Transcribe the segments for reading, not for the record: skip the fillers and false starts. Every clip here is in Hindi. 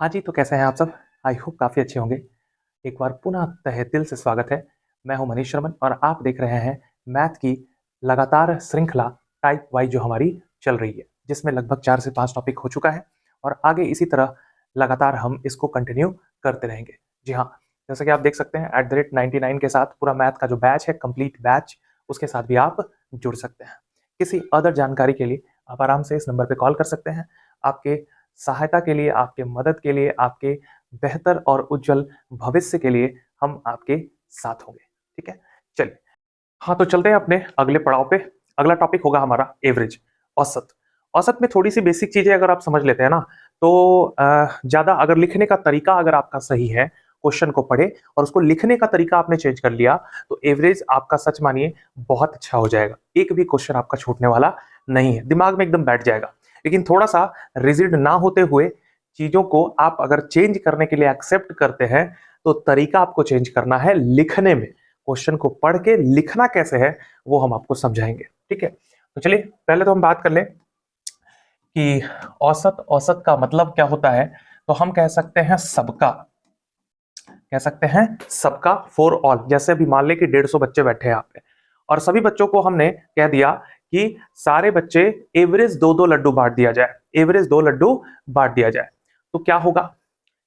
हाँ जी, तो कैसे हैं आप सब? आई होप काफ़ी अच्छे होंगे। एक बार पुनः तहे दिल से स्वागत है। मैं हूँ मनीष शर्मन और आप देख रहे हैं मैथ की लगातार श्रृंखला टाइप वाइज़ जो हमारी चल रही है, जिसमें लगभग 4 से 5 टॉपिक हो चुका है और आगे इसी तरह लगातार हम इसको कंटिन्यू करते रहेंगे। जी हाँ, जैसा कि आप देख सकते हैं @99 के साथ पूरा मैथ का जो बैच है, कंप्लीट बैच, उसके साथ भी आप जुड़ सकते हैं। किसी अदर जानकारी के लिए आप आराम से इस नंबर पे कॉल कर सकते हैं। आपके सहायता के लिए, आपके मदद के लिए, आपके बेहतर और उज्जवल भविष्य के लिए हम आपके साथ होंगे। ठीक है? चलिए, हाँ, तो चलते हैं अपने अगले पड़ाव पे। अगला टॉपिक होगा हमारा एवरेज, औसत। औसत में थोड़ी-सी बेसिक चीज़ें अगर आप समझ लेते हैं ना, तो ज़्यादा अगर लिखने का तरीका अगर आपका सही है, क्वेश्चन को पढ़े और उसको लिखने का तरीका आपने चेंज कर लिया, तो एवरेज आपका सच मानिए बहुत अच्छा हो जाएगा। एक भी क्वेश्चन आपका छूटने वाला नहीं है, दिमाग में एकदम बैठ जाएगा। लेकिन थोड़ा-सा रिजिड ना होते हुए चीज़ों को आप अगर चेंज करने के लिए एक्सेप्ट करते हैं, तो तरीका आपको चेंज करना है लिखने में। क्वेश्चन को पढ़ के लिखना कैसे है वो हम आपको समझाएंगे। ठीक है, तो चलिए पहले तो हम बात कर लें कि औसत औसत का मतलब क्या होता है। तो हम कह सकते हैं सबका, कह सकते हैं सबका फॉर ऑल। जैसे अभी मान लें कि 150 बच्चे बैठे हैं यहाँ पे और सभी बच्चों को हमने कह दिया कि सारे बच्चे एवरेज दो दो लड्डू बांट दिया जाए, एवरेज 2 लड्डू बांट दिया जाए। तो क्या होगा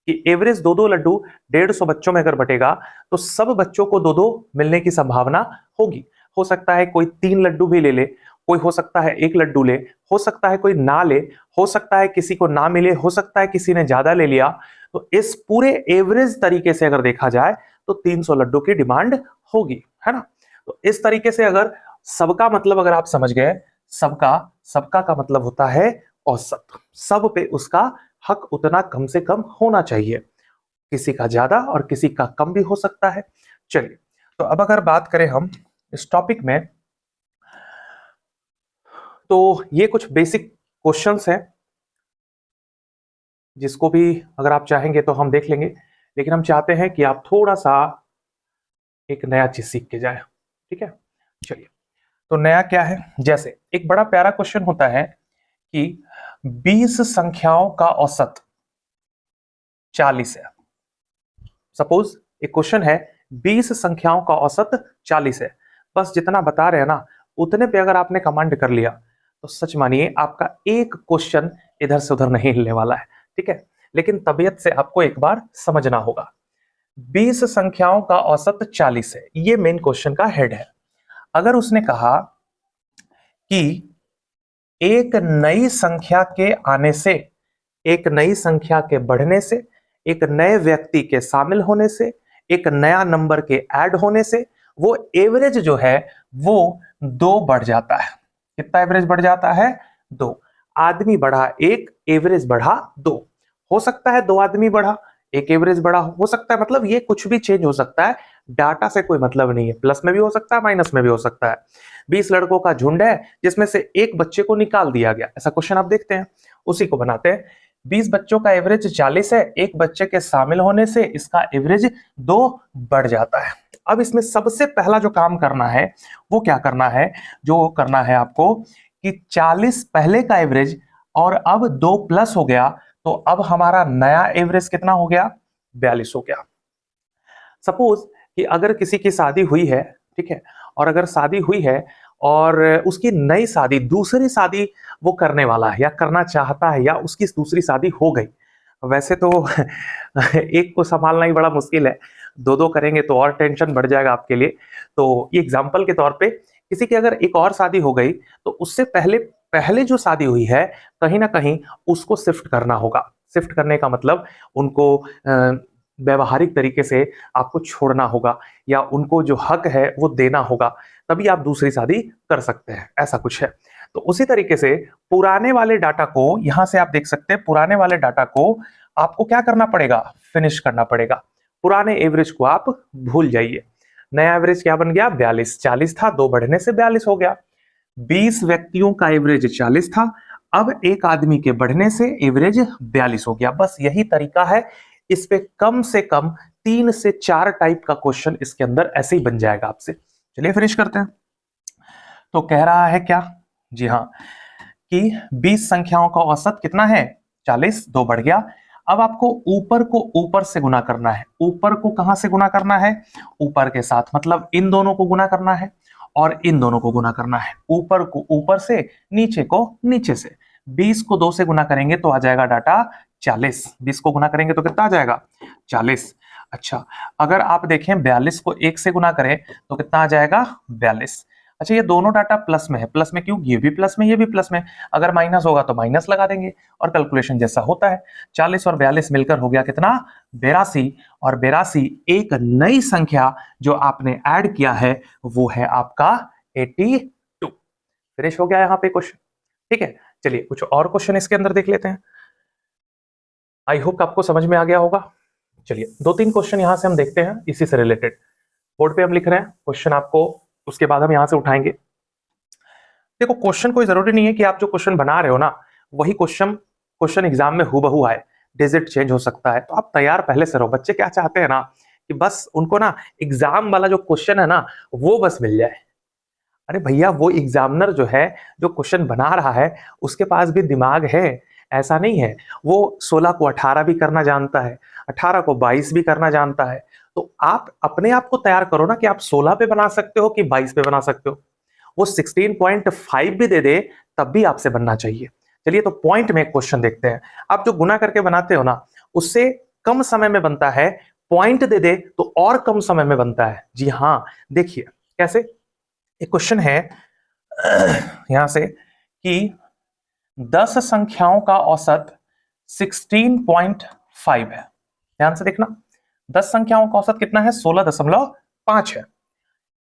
कि एवरेज दो दो लड्डू 150 बच्चों में अगर बटेगा तो सब बच्चों को दो दो मिलने की संभावना होगी। हो सकता है कोई 3 लड्डू भी ले ले, कोई हो सकता है 1 लड्डू ले, हो सकता है कोई ना ले, हो सकता है किसी को ना मिले, हो सकता है किसी ने ज्यादा ले लिया। तो इस पूरे एवरेज तरीके से अगर देखा जाए तो 300 लड्डू की डिमांड होगी, है ना। तो इस तरीके से अगर सबका मतलब अगर आप समझ गए, सबका सबका का मतलब होता है औसत। सब पे उसका हक उतना कम से कम होना चाहिए, किसी का ज्यादा और किसी का कम भी हो सकता है। चलिए, तो अब अगर बात करें हम इस टॉपिक में, तो ये कुछ बेसिक क्वेश्चंस हैं जिसको भी अगर आप चाहेंगे तो हम देख लेंगे, लेकिन हम चाहते हैं कि आप थोड़ा सा एक नया चीज सीख के जाए। ठीक है, चलिए, तो नया क्या है। जैसे एक बड़ा प्यारा क्वेश्चन होता है कि 20 संख्याओं का औसत 40 है। सपोज एक क्वेश्चन है, 20 संख्याओं का औसत 40 है। बस जितना बता रहे हैं ना उतने पे अगर आपने कमांड कर लिया तो सच मानिए आपका एक क्वेश्चन इधर से उधर नहीं हिलने वाला है। ठीक है, लेकिन तबीयत से आपको एक बार समझना होगा। 20 संख्याओं का औसत 40 है, ये मेन क्वेश्चन का हेड है। अगर उसने कहा कि एक नई संख्या के आने से, एक नई संख्या के बढ़ने से, एक नए व्यक्ति के शामिल होने से, एक नया नंबर के ऐड होने से वो एवरेज जो है वो 2 बढ़ जाता है। कितना एवरेज बढ़ जाता है? 2। आदमी बढ़ा एक, एवरेज बढ़ा 2। हो सकता है 2 आदमी बढ़ा, एक एवरेज बढ़ा, हो सकता है, मतलब ये कुछ भी चेंज हो सकता है। डाटा से कोई मतलब नहीं है, प्लस में भी हो सकता है, माइनस में भी हो सकता है। 20 लड़कों का झुंड है जिसमें से एक बच्चे को निकाल दिया गया, ऐसा क्वेश्चन आप देखते हैं, उसी को बनाते हैं। 20 बच्चों का एवरेज 40 है, एक बच्चे के शामिल होने से इसका एवरेज 2 बढ़ जाता है। अब इसमें सबसे पहला जो काम करना है वो क्या करना है, जो करना है आपको कि 40 पहले का एवरेज और अब 2 प्लस हो गया, तो अब हमारा नया एवरेज कितना हो गया? 42 हो गया। सपोज कि अगर किसी की शादी हुई है, ठीक है, और अगर शादी हुई है और उसकी नई शादी, दूसरी शादी वो करने वाला है या करना चाहता है या उसकी दूसरी शादी हो गई। वैसे तो एक को संभालना ही बड़ा मुश्किल है, दो दो करेंगे तो और टेंशन बढ़ जाएगा आपके लिए। तो ये एग्जाम्पल के तौर पे किसी की अगर एक और शादी हो गई तो उससे पहले पहले जो शादी हुई है कहीं ना कहीं उसको शिफ्ट करना होगा। शिफ्ट करने का मतलब उनको व्यवहारिक तरीके से आपको छोड़ना होगा या उनको जो हक है वो देना होगा, तभी आप दूसरी शादी कर सकते हैं, ऐसा कुछ है। तो उसी तरीके से पुराने वाले डाटा को यहां से आप देख सकते हैं, पुराने वाले डाटा को आपको क्या करना पड़ेगा? फिनिश करना पड़ेगा। पुराने एवरेज को आप भूल जाइए। नया एवरेज क्या बन गया? 42। 40 था, 2 बढ़ने से 42 हो गया। 20 व्यक्तियों का एवरेज 40 था, अब एक आदमी के बढ़ने से एवरेज 42 हो गया। बस यही तरीका है। इस पे कम से कम 3 से 4 टाइप का क्वेश्चन इसके अंदर ऐसे ही बन जाएगा आपसे। चलिए फिनिश करते हैं। तो कह रहा है क्या? जी हाँ, कि 20 संख्याओं का औसत कितना है? 40, 2 बढ़ गया। अब आपको ऊपर को ऊपर से गुना करना है। ऊपर को कहां से गुना करना है? ऊपर के साथ, मतलब इन दोनों को गुना करना है और इन दोनों को गुना करना है। ऊपर को ऊपर से, नीचे को नीचे से। 20 को 2 से गुना करेंगे तो आ जाएगा डाटा 40। 20 को गुना करेंगे तो कितना आ जाएगा? 40। अच्छा, अगर आप देखें 42 को 1 से गुना करें तो कितना आ जाएगा? 42। अच्छा, ये दोनों डाटा प्लस में है। प्लस में क्यों? ये भी प्लस में, ये भी प्लस में। अगर माइनस होगा तो माइनस लगा देंगे और कैलकुलेशन जैसा होता है। 40 और 42 मिलकर हो गया कितना? 82। और 82 एक नई संख्या जो आपने ऐड किया है वो है आपका 82। फिनिश हो गया यहाँ पे क्वेश्चन। ठीक है, चलिए कुछ और क्वेश्चन इसके अंदर देख लेते हैं। आई होप आपको समझ में आ गया होगा। चलिए 2-3 क्वेश्चन यहां से हम देखते हैं इसी से रिलेटेड। बोर्ड पे हम लिख रहे हैं क्वेश्चन आपको, उसके बाद हम यहां से उठाएंगे। देखो, क्वेश्चन कोई जरूरी नहीं है कि आप जो क्वेश्चन बना रहे हो ना वही क्वेश्चन एग्जाम में हूबहू आए। डिजिट चेंज हो सकता है, तो आप तैयार पहले से रहो। बच्चे क्या चाहते हैं ना कि बस उनको ना एग्जाम वाला जो क्वेश्चन है ना वो बस मिल जाए। अरे भैया, वो एग्जामिनर जो है, जो क्वेश्चन बना रहा है, उसके पास भी दिमाग है। ऐसा नहीं है। वो 16 को 18 भी करना जानता है, 18 को 22 भी करना जानता है। तो आप अपने आप को तैयार करो ना कि आप 16 पे बना सकते हो कि 22 पे बना सकते हो। वो 16.5 भी दे दे तब भी आपसे बनना चाहिए। चलिए, तो पॉइंट में एक क्वेश्चन देखते हैं। आप जो गुना करके बनाते हो ना उससे कम समय में बनता है, पॉइंट दे दे तो और कम समय में बनता है। जी हाँ, देखिए कैसे। एक क्वेश्चन है यहां से कि 10 संख्याओं का औसत 16.5 है। ध्यान से देखना, 10 संख्याओं का औसत कितना है? 16.5 है।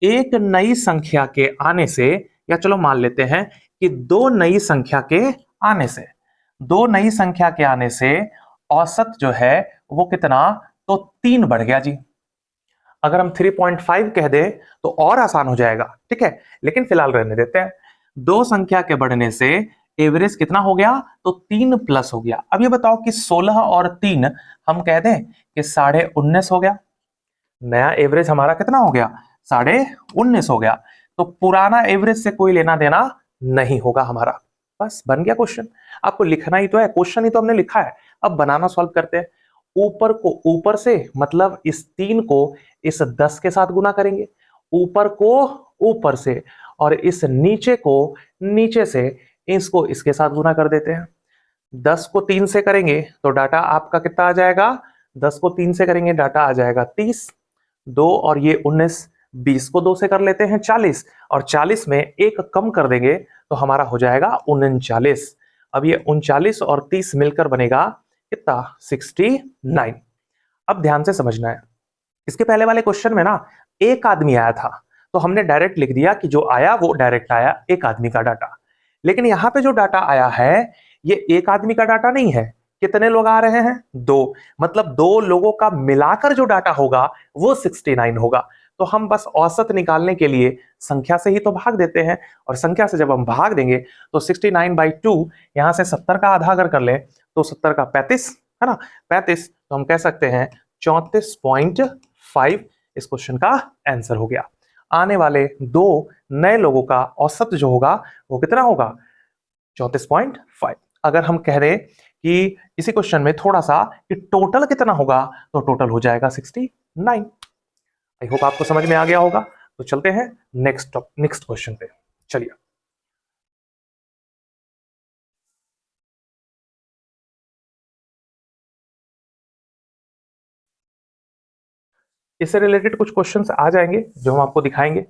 एक नई संख्या के आने से, या चलो मान लेते हैं कि दो नई संख्या के आने से, दो नई संख्या के आने से औसत जो है वो कितना? तो 3 बढ़ गया जी। अगर हम 3.5 कह दें तो और आसान हो जाएगा, ठीक है, लेकिन फिलहाल रहने देते हैं। दो संख्या के बढ़ने से एवरेज कितना हो गया? तो 3 प्लस हो गया। अब ये बताओ कि 16 और 3 हम कह दें कि 19.5 हो गया। नया एवरेज हमारा कितना हो गया? 19.5 हो गया। तो पुराना एवरेज से कोई लेना देना नहीं होगा हमारा। बस बन गया क्वेश्चन। आपको लिखना ही तो है, क्वेश्चन ही तो हमने लिखा है। अब बनाना सॉल्व करते हैं। ऊपर को ऊपर से, मतलब इस 3 को इस 10 के साथ गुना करेंगे। ऊपर को ऊपर से, और इस नीचे को नीचे से, इसको इसके साथ गुना कर देते हैं। 10 को 3 से करेंगे तो डाटा आपका कितना आ जाएगा? 10 को 3 से करेंगे डाटा आ जाएगा 30। 2 और ये 19। 20 को 2 से कर लेते हैं 40, और 40 में एक कम कर देंगे तो हमारा हो जाएगा 39। अब ये 39 और 30 मिलकर बनेगा कितना? 69। अब ध्यान से समझना है, इसके पहले वाले क्वेश्चन में ना एक आदमी आया था तो हमने डायरेक्ट लिख दिया कि जो आया वो डायरेक्ट आया, एक आदमी का डाटा। लेकिन यहां पे जो डाटा आया है ये एक आदमी का डाटा नहीं है। कितने लोग आ रहे हैं? 2। मतलब 2 लोगों का मिलाकर जो डाटा होगा वो 69 होगा। तो हम बस औसत निकालने के लिए संख्या से ही तो भाग देते हैं, और संख्या से जब हम भाग देंगे तो 69/2, यहां से 70 का आधा अगर कर ले तो 70 का 35 है ना, 35। तो हम कह सकते हैं 34.5 इस क्वेश्चन का आंसर हो गया। आने वाले 2 नए लोगों का औसत जो होगा वो कितना होगा? 34.5। अगर हम कह रहे कि इसी क्वेश्चन में थोड़ा सा कि टोटल कितना होगा तो टोटल हो जाएगा 69। आई होप आपको समझ में आ गया होगा। तो चलते हैं नेक्स्ट क्वेश्चन पे। चलिए, इससे रिलेटेड कुछ क्वेश्चंस आ जाएंगे जो हम आपको दिखाएंगे।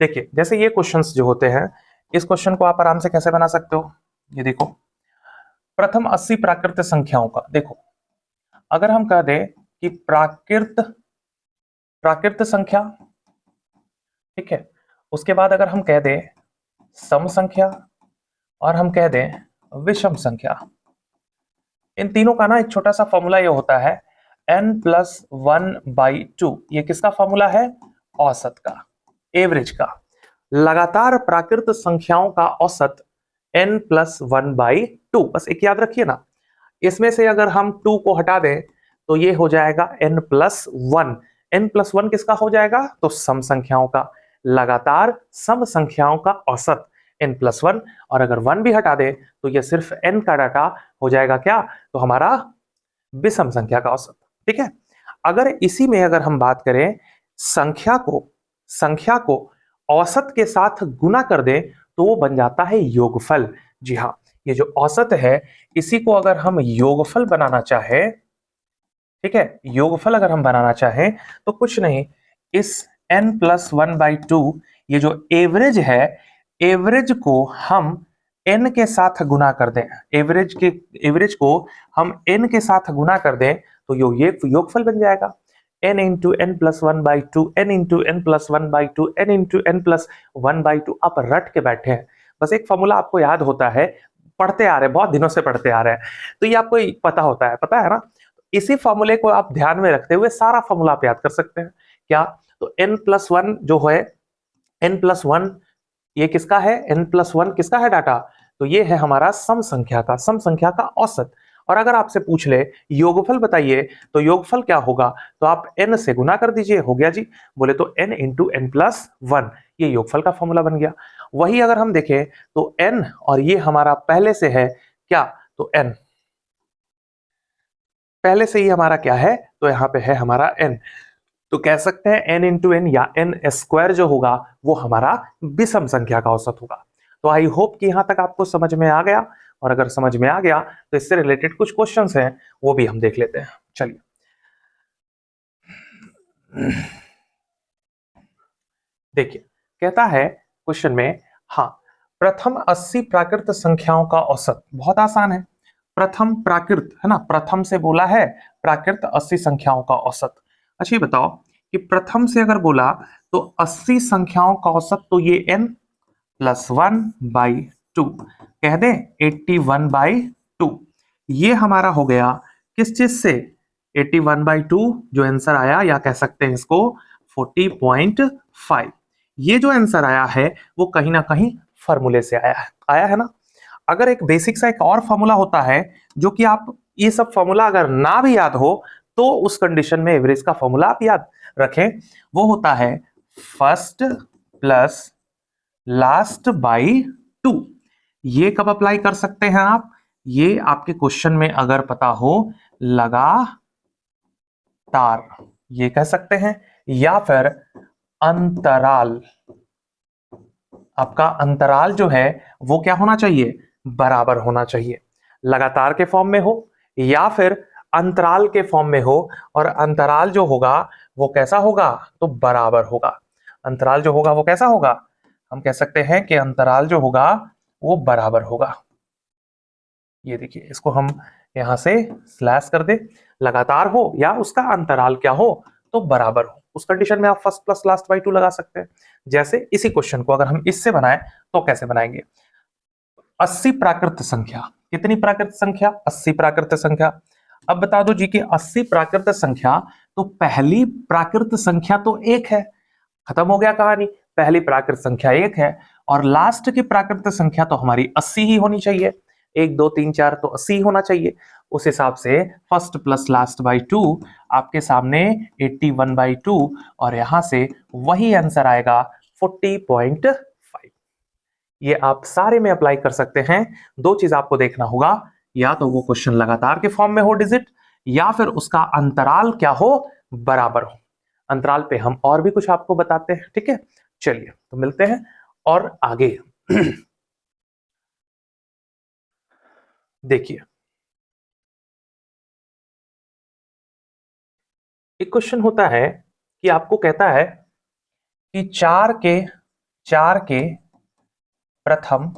देखिए, जैसे ये क्वेश्चंस जो होते हैं, इस क्वेश्चन को आप आराम से कैसे बना सकते हो? ये देखो, प्रथम 80 प्राकृत संख्याओं का, देखो अगर हम कह दें कि प्राकृत प्राकृत संख्या, ठीक है, उसके बाद अगर हम कह दें सम संख्या और हम कह दें विषम संख्या, इन तीनों का ना एक छोटा सा फॉर्मूला ये होता है n+1/2। ये किसका फॉर्मूला है? औसत का, एवरेज का। लगातार प्राकृत संख्याओं का औसत n+1/2। बस एक याद रखिए ना, इसमें से अगर हम 2 को हटा दें तो ये हो जाएगा n+1। n+1 किसका हो जाएगा? तो सम संख्याओं का। लगातार सम संख्याओं का औसत n+1, और अगर 1 भी हटा दे तो ये सिर्फ n का डाटा हो जाएगा क्या? तो हमारा विषम संख्या का औसत। ठीक है, अगर इसी में अगर हम बात करें, संख्या को औसत के साथ गुना कर दें तो वो बन जाता है योगफल। जी हाँ, ये जो औसत है इसी को अगर हम योगफल बनाना चाहें, ठीक है, योगफल अगर हम बनाना चाहें तो कुछ नहीं, इस n+1/2 ये जो एवरेज है, एवरेज को हम n के साथ गुना कर दें, एवरेज को हम n के साथ गुना कर दें तो ये योगफल बन जाएगा। n into n+1/2, n into n+1/2, n into n+1/2। आप रट के बैठे हैं, बस एक फॉर्मूला आपको याद होता है, पढ़ते आ रहे हैं, बहुत दिनों से पढ़ते आ रहे हैं, तो ये आपको पता होता है, पता है ना। इसी फॉर्मूले को आप ध्यान में रखते हुए सारा फॉर्मूला आप याद कर सकते हैं। क्या? तो n+1 जो है, n+1 ये किसका है, n+1 किसका है डाटा, तो ये है हमारा सम संख्या का औसत। और अगर आपसे पूछ ले योगफल बताइए, तो योगफल क्या होगा, तो आप n से गुना कर दीजिए, हो गया जी। बोले तो n इंटू n+1, ये योगफल का फॉर्मूला बन गया। वही अगर हम देखें तो n और ये हमारा पहले से है क्या, तो n पहले से ही हमारा क्या है, तो यहाँ पे है हमारा n, तो कह सकते हैं n इंटू एन या n स्क्वायर जो होगा वो हमारा विषम संख्या का औसत होगा। तो आई होप कि यहां तक आपको समझ में आ गया, और अगर समझ में आ गया तो इससे रिलेटेड कुछ क्वेश्चंस हैं वो भी हम देख लेते हैं। चलिए, देखिए कहता है क्वेश्चन में, हाँ, प्रथम 80 प्राकृत संख्याओं का औसत, बहुत आसान है, प्रथम प्राकृत है ना, प्रथम से बोला है प्राकृत 80 संख्याओं का औसत। अच्छा ये बताओ कि प्रथम से अगर बोला तो 80 संख्याओं का औसत, तो ये n+1/2 कह दें, 81/2, ये हमारा हो गया किस चीज से, 81/2 जो आंसर आया, या कह सकते हैं इसको 40.5। ये जो आंसर आया है वो कहीं ना कहीं फॉर्मूले से आया है ना। अगर एक बेसिक सा एक और फॉर्मूला होता है, जो कि आप ये सब फॉर्मूला अगर ना भी याद हो तो उस कंडीशन में एवरेज का फॉर्मूला आप याद रखें, वो होता है फर्स्ट प्लस लास्ट बाई 2। ये कब अप्लाई कर सकते हैं आप, ये आपके क्वेश्चन में अगर पता हो लगातार, ये कह सकते हैं, या फिर अंतराल, आपका अंतराल जो है वो क्या होना चाहिए, बराबर होना चाहिए। लगातार के फॉर्म में हो या फिर अंतराल के फॉर्म में हो, और अंतराल जो होगा वो कैसा होगा, तो बराबर होगा। अंतराल जो होगा वो कैसा होगा, हम कह सकते हैं कि अंतराल जो होगा वो बराबर होगा। ये देखिए, इसको हम यहां से स्लैश कर दे, लगातार हो या उसका अंतराल क्या हो, तो बराबर हो, उस कंडीशन में आप फर्स्ट प्लस लास्ट बाई 2 लगा सकते हैं। जैसे इसी क्वेश्चन को अगर हम इससे बनाएं तो कैसे बनाएंगे, 80 प्राकृत संख्या, कितनी प्राकृत संख्या, 80 प्राकृत संख्या। अब बता दो जी कि 80 प्राकृत संख्या, तो पहली प्राकृत संख्या तो 1 है, खत्म हो गया कहानी, पहली प्राकृत संख्या 1 है, और लास्ट की प्राकृत संख्या तो हमारी 80 ही होनी चाहिए, 1 2 3 4 तो 80 होना चाहिए। उस हिसाब से फर्स्ट प्लस लास्ट बाई 2 आपके सामने 81/2, और यहां से वही आंसर आएगा 40.5। ये आप सारे में अप्लाई कर सकते हैं। दो चीज आपको देखना होगा, या तो वो क्वेश्चन लगातार के फॉर्म में हो डिजिट, या फिर उसका अंतराल क्या हो, बराबर हो। अंतराल पे हम और भी कुछ आपको बताते हैं, ठीक है। चलिए तो मिलते हैं और आगे देखिए, एक क्वेश्चन होता है कि आपको कहता है कि चार के प्रथम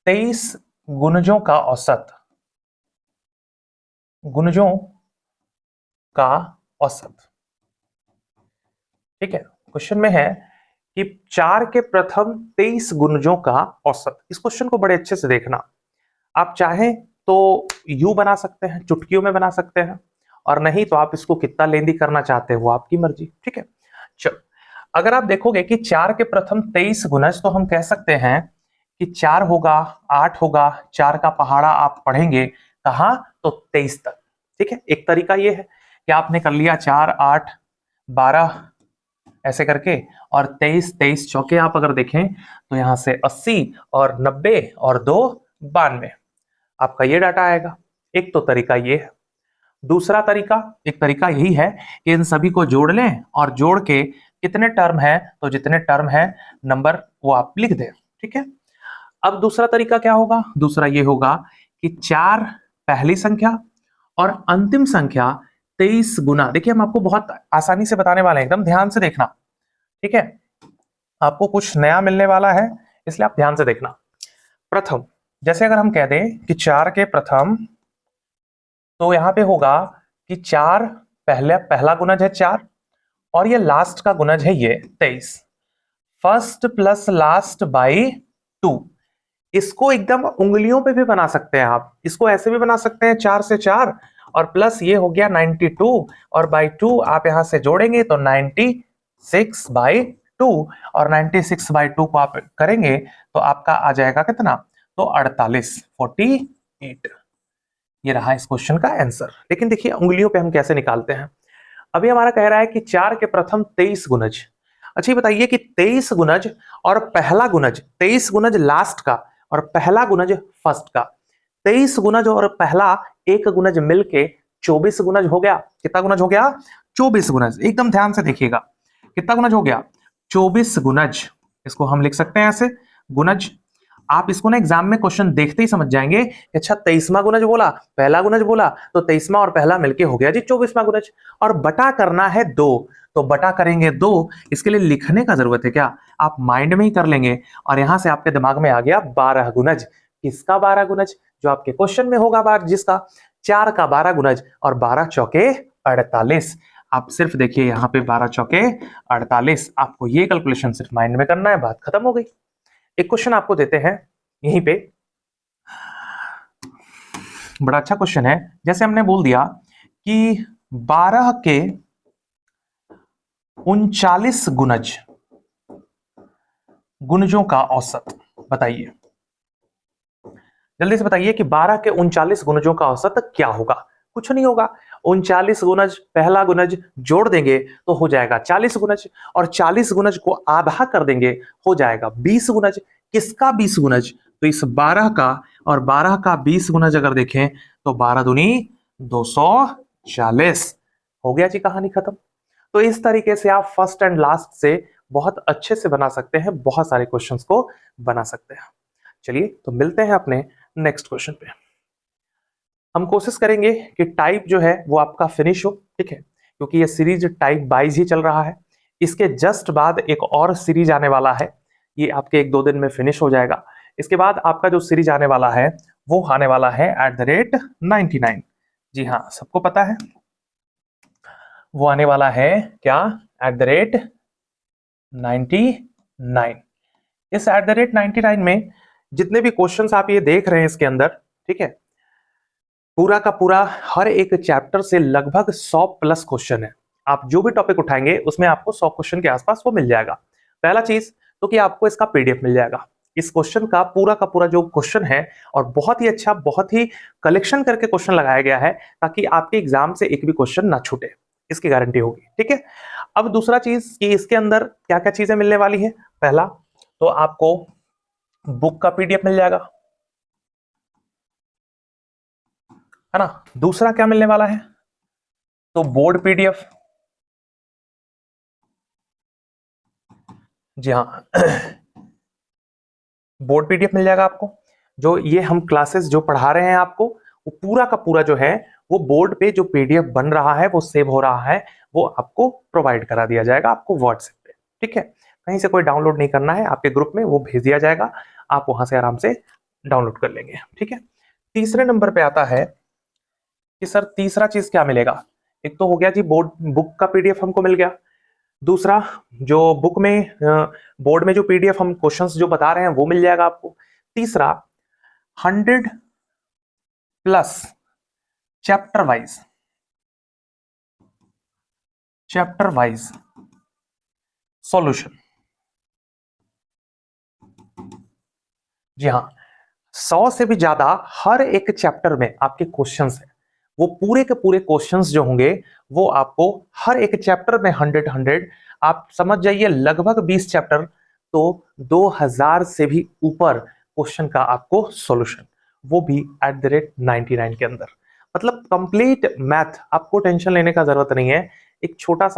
23 गुणजों का औसत, गुणजों का औसत, ठीक है। क्वेश्चन में है कि 4 के प्रथम 23 गुणजों का औसत। इस क्वेश्चन को बड़े अच्छे से देखना, आप चाहें तो यू बना सकते हैं, चुटकियों में बना सकते हैं, और नहीं तो आप इसको कितना लेंदी करना चाहते हैं वो आपकी मर्जी, ठीक है। चलो, अगर आप देखोगे कि 4 के प्रथम 23 गुणज, तो हम कह सकते हैं कि 4 होगा, 8 होगा, 4 का पहाड़ा आप पढ़ेंगे कहां, तो 23 तक, ठीक है। एक तरीका ये है कि आपने कर लिया 4 8 12 ऐसे करके, और 23 चौके आप अगर देखें तो यहां से 80 और 90 और 2 92, आपका ये डाटा आएगा। एक तो तरीका ये है। दूसरा तरीका, एक तरीका यही है कि इन सभी को जोड़ लें और जोड़ के कितने टर्म है तो जितने टर्म है नंबर वो आप लिख दें। ठीक है, अब दूसरा तरीका क्या होगा? दूसरा ये होगा कि 4 पहली संख्या और अंतिम संख्या 23 गुना। देखिए हम आपको बहुत आसानी से बताने वाले हैं, एकदम ध्यान से देखना। ठीक है, आपको कुछ नया मिलने वाला है, इसलिए आप ध्यान से देखना। प्रथम, जैसे अगर हम कह दें कि 4 के प्रथम, तो यहां पे होगा कि 4 पहला गुणज है 4 और ये लास्ट का गुणज है ये 23। First plus last by 2। इसको एकदम उंगलियों पे भी बना सकते हैं आप, इसको ऐसे भी बना सकते हैं 4 से 4 और प्लस ये हो गया 92 और बाई 2 आप यहां से जोड़ेंगे तो 96 बाई 2 और 96 बाई 2 को आप करेंगे तो आपका आ जाएगा कितना? तो 48। ये रहा इस क्वेश्चन का आंसर। लेकिन देखिए उंगलियों पे हम कैसे निकालते हैं। अभी हमारा कह रहा है कि 4 के प्रथम 23 गुणज। अच्छा ये बताइए कि 23 गुणज और पहला गुणज, 23 गुणज लास्ट का और पहला गुणज फर्स्ट का, 23 गुणज और पहला एक गुणज मिलके 24 गुणज हो गया। कितना गुणज हो गया? 24 गुणज। एकदम ध्यान से देखिएगा, कितना गुणज हो गया? 24 गुणज। इसको हम लिख सकते हैं ऐसे, गुणज। आप इसको ना एग्जाम में क्वेश्चन देखते ही समझ जाएंगे। अच्छा 23वां गुणज बोला, पहला गुणज बोला, तो 23वां और पहला मिलके हो गया जी 24वां गुणज। और बटा करना है 2, तो बटा करेंगे 2। इसके लिए लिखने का जरूरत है क्या? आप माइंड में ही कर लेंगे और यहां से आपके दिमाग में आ गया 12 गुणज। किसका 12 गुणज? जो आपके क्वेश्चन में होगा बार, जिसका 4 का 12 गुणज और 12 चौके 48। आप सिर्फ देखिए यहाँ पे 12 चौके 48। आपको ये कैलकुलेशन सिर्फ माइंड में करना है, बात खत्म हो गई। एक क्वेश्चन आपको देते हैं यहीं पे, बड़ा अच्छा क्वेश्चन है। जैसे हमने बोल दिया कि 12 के 39 गुणज, गुणजों का औसत बताइए। जल्दी से बताइए कि 12 के 39 गुणजों का औसत क्या होगा? कुछ नहीं होगा। 39 गुणज, पहला गुणज जोड़ देंगे तो हो जाएगा 40 गुणज और 40 गुणज को आधा कर देंगे हो जाएगा 20 गुणज। किसका 20 गुणज? तो इस 12 का और 12 का 20 गुणज अगर देखें तो 12 दूनी 240। हो गया जी, कहानी खत्म। तो इस तरीके से आप फर्स्ट एंड लास्ट से बहुत अच्छे से बना सकते हैं, बहुत सारे क्वेश्चंस को बना सकते हैं। चलिए तो मिलते हैं अपने नेक्स्ट क्वेश्चन पे। हम कोशिश करेंगे कि टाइप जो है वो आपका फिनिश हो, ठीक है, क्योंकि ये सीरीज टाइप 22 ही चल रहा है। इसके जस्ट बाद एक और सीरीज आने वाला है, ये आपके 1-2 दिन में फिनिश हो जाएगा। इसके बाद आपका जो सीरीज आने वाला है वो आने वाला है @99। जी हाँ, सबको पता है वो आने वाला है क्या? @99। इस @99 में जितने भी क्वेश्चंस आप ये देख रहे हैं इसके अंदर, ठीक है, पूरा का पूरा हर एक चैप्टर से लगभग 100 प्लस क्वेश्चन है। आप जो भी टॉपिक उठाएंगे उसमें आपको 100 क्वेश्चन के आसपास वो मिल जाएगा। पहला चीज तो कि आपको इसका पीडीएफ मिल जाएगा, इस क्वेश्चन का पूरा जो क्वेश्चन है, और बहुत ही अच्छा, बहुत ही कलेक्शन करके क्वेश्चन लगाया गया है ताकि आपके एग्जाम से एक भी क्वेश्चन ना छूटे, इसकी गारंटी होगी। ठीक है, अब दूसरा चीज कि इसके अंदर क्या क्या चीजें मिलने वाली है। पहला तो आपको बुक का पीडीएफ मिल जाएगा, है ना। दूसरा क्या मिलने वाला है? तो बोर्ड पीडीएफ। जी हाँ बोर्ड पीडीएफ मिल जाएगा आपको। जो ये हम क्लासेस जो पढ़ा रहे हैं आपको, वो पूरा का पूरा जो है वो बोर्ड पे जो पीडीएफ बन रहा है, वो सेव हो रहा है, वो आपको प्रोवाइड करा दिया जाएगा आपको व्हाट्सएप पे। ठीक है, कहीं से कोई डाउनलोड नहीं करना है, आपके ग्रुप में वो भेज दिया जाएगा, आप वहां से आराम से डाउनलोड कर लेंगे। ठीक है, तीसरे नंबर पे आता है कि सर तीसरा चीज क्या मिलेगा। एक तो हो गया जी बोर्ड, बुक का पीडीएफ हमको मिल गया। दूसरा जो बुक में बोर्ड में जो पीडीएफ हम क्वेश्चंस जो बता रहे हैं वो मिल जाएगा आपको। तीसरा 100 प्लस चैप्टर वाइज सॉल्यूशन। जी हाँ, 100 से भी ज्यादा हर एक चैप्टर में आपके क्वेश्चंस हैं। वो पूरे के पूरे क्वेश्चंस जो होंगे वो आपको हर एक चैप्टर में 100 आप समझ जाइए लगभग 20 चैप्टर, तो 2000 से भी ऊपर क्वेश्चन का आपको सॉल्यूशन, वो भी @99 के अंदर। मतलब कंप्लीट मैथ, आपको टेंशन लेने का जरूरत नहीं है। एक छोटा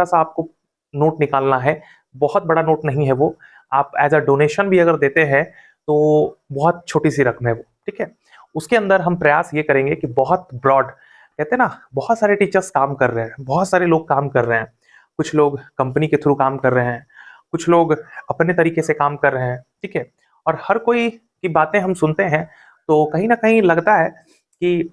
सा आपको नोट निकालना है, बहुत बड़ा नोट नहीं है वो। आप एज अ डोनेशन भी अगर देते हैं तो बहुत छोटी सी रकम है वो, ठीक है। उसके अंदर हम प्रयास ये करेंगे कि बहुत ब्रॉड, कहते हैं ना, बहुत सारे टीचर्स काम कर रहे हैं, बहुत सारे लोग काम कर रहे हैं। कुछ लोग कंपनी के थ्रू काम कर रहे हैं, कुछ लोग अपने तरीके से काम कर रहे हैं, ठीक है। और हर कोई की बातें हम सुनते हैं तो कहीं ना कहीं लगता है कि